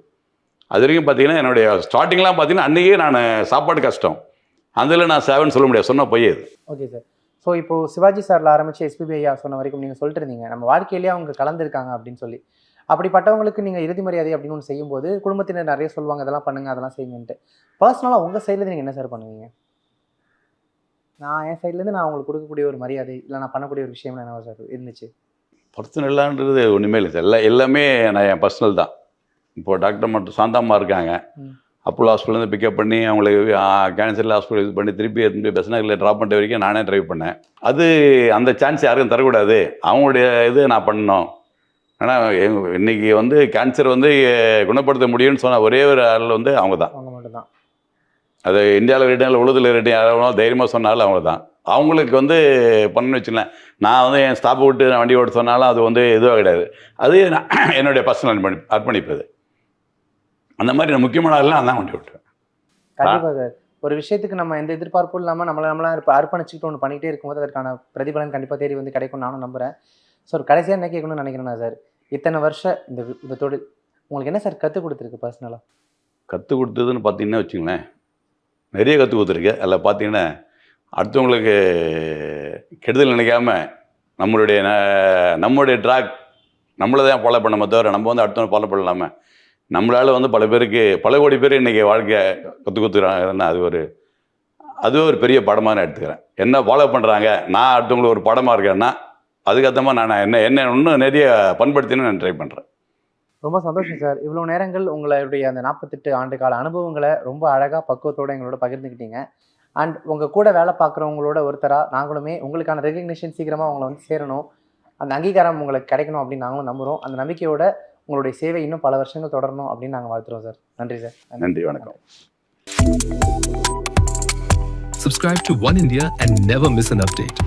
அது வரைக்கும் பார்த்தீங்கன்னா என்னுடைய ஸ்டார்டிங்லாம் பார்த்தீங்கன்னா அன்றைக்கே நான் சாப்பாடு கஷ்டம், அதில் நான் சேவைன்னு சொல்ல முடியாது, சொன்னால் போய் அது. Okay sir. ஸோ இப்போது சிவாஜி சாரில் ஆரம்பித்து எஸ்பிபி ஐயா சொன்ன வரைக்கும் நீங்கள் சொல்லிட்டு இருந்தீங்க நம்ம வாழ்க்கையிலேயே அவங்க கலந்துருக்காங்க அப்படின்னு சொல்லி. அப்படிப்பட்டவங்களுக்கு நீங்கள் இறுதி மரியாதை அப்படின்னு ஒன்று செய்யும்போது குடும்பத்தினர் நிறைய சொல்லுவாங்க இதெல்லாம் பண்ணுங்கள் அதெல்லாம் செய்யுங்கன்ட்டு. பர்சனலாக உங்கள் சைட்லேருந்து நீங்கள் என்ன சார் பண்ணுவீங்க? நான் என் சைட்லேருந்து நான் அவங்களுக்கு கொடுக்கக்கூடிய ஒரு மரியாதை இல்லை நான் பண்ணக்கூடிய ஒரு விஷயம் என்ன சார் இருந்துச்சு? பர்சனலான்றது ஒன்றுமே இல்லை சார். எல்லாமே நான் என் பர்சனல் தான். இப்போது டாக்டர் மட்டும் சாந்தாம்மா இருக்காங்க, அப்போலோ ஹாஸ்பிட்டலேருந்து பிக்கப் பண்ணி அவங்களுக்கு கேன்சரில் ஹாஸ்பிட்டல் இது பண்ணி திருப்பி எடுத்து பெஸ்னகில் ட்ராப் பண்ணுற வரைக்கும் நானே ட்ரைவ் பண்ணேன். அது அந்த சான்ஸ் யாருக்கும் தரக்கூடாது, அவங்களுடைய இது நான் பண்ணணும். ஆனால் இன்னைக்கு வந்து கேன்சர் வந்து குணப்படுத்த முடியும்னு சொன்ன ஒரே ஒரு ஆள் வந்து அவங்க தான். அவங்க மட்டும் தான். அது இந்தியாவில் ரேட்டிங் உலகத்தில் ரேட்டிங் யாரும் தைரியமாக சொன்னாலும் அவங்க தான். அவங்களுக்கு வந்து பண்ணணும்னு வச்சுக்கலாம். நான் வந்து என் ஸ்டாப்பை விட்டு நான் வண்டி ஓட்ட சொன்னாலும் அது வந்து எதுவாக கிடையாது. அது என்னுடைய பர்சனல் அர்ப்பணிப்பு. அந்த மாதிரி நான் முக்கியமான ஆள்லாம் நான் தான் வண்டி ஓட்டுவேன். கண்டிப்பாக சார். ஒரு விஷயத்துக்கு நம்ம எந்த எதிர்பார்ப்பும் இல்லாமல் நம்மளா அர்ப்பணிச்சுக்கிட்டு ஒன்று பண்ணிகிட்டே இருக்கும்போது அதற்கான பிரதிபலன் கண்டிப்பாக தேடி வந்து கிடைக்கும் நானும் நம்புகிறேன். சார் கடைசியாக என்ன கேட்கணும்னு நினைக்கிறேன்னா சார், இத்தனை வருஷம் இந்த தொழில் உங்களுக்கு என்ன சார் கற்றுக் கொடுத்துருக்கு பர்சனலாக? கற்றுக் கொடுத்ததுன்னு பார்த்தீங்கன்னா வச்சுங்களேன், நிறைய கற்றுக் கொடுத்துருக்கு. அதில் பார்த்தீங்கன்னா அடுத்தவங்களுக்கு கெடுதல் நினைக்காம நம்மளுடைய ட்ராக் நம்மளை தான் ஃபாலோ பண்ணாம தவிர நம்ம வந்து அடுத்தவங்க ஃபாலோ பண்ணலாமல் நம்மளால் வந்து பல பேருக்கு பல கோடி பேர் இன்றைக்கி வாழ்க்கையை கற்றுக் கொடுத்துக்கிறாங்கன்னா அதுவே ஒரு பெரிய படமாக நான் எடுத்துக்கிறேன். என்ன ஃபாலோ பண்ணுறாங்க, நான் அடுத்தவங்களுக்கு ஒரு படமாக இருக்கேன்னா அதுக்கேற்றமாக நான் என்ன இன்னும் நிறைய பண்படுத்தினு நான் ட்ரை பண்ணுறேன். ரொம்ப சந்தோஷம் சார். இவ்வளோ நேரங்கள் உங்களுடைய அந்த 48 ஆண்டு கால அனுபவங்களை ரொம்ப அழகாக பக்குவத்தோடு எங்களோட பகிர்ந்துக்கிட்டீங்க. அண்ட் உங்கள் கூட வேலை பார்க்குறவங்களோட ஒருத்தராக நாங்களுமே உங்களுக்கான ரெகக்னிஷன் சீக்கிரமாக உங்களை வந்து சேரணும், அந்த அங்கீகாரம் உங்களுக்கு கிடைக்கணும் அப்படின்னு நாங்களும் நம்புகிறோம். அந்த நம்பிக்கையோட உங்களுடைய சேவை இன்னும் பல வருஷங்கள் தொடரணும் அப்படின்னு நாங்கள் வாழ்த்துறோம் சார். நன்றி சார். நன்றி, வணக்கம். Subscribe to One India and never miss an update.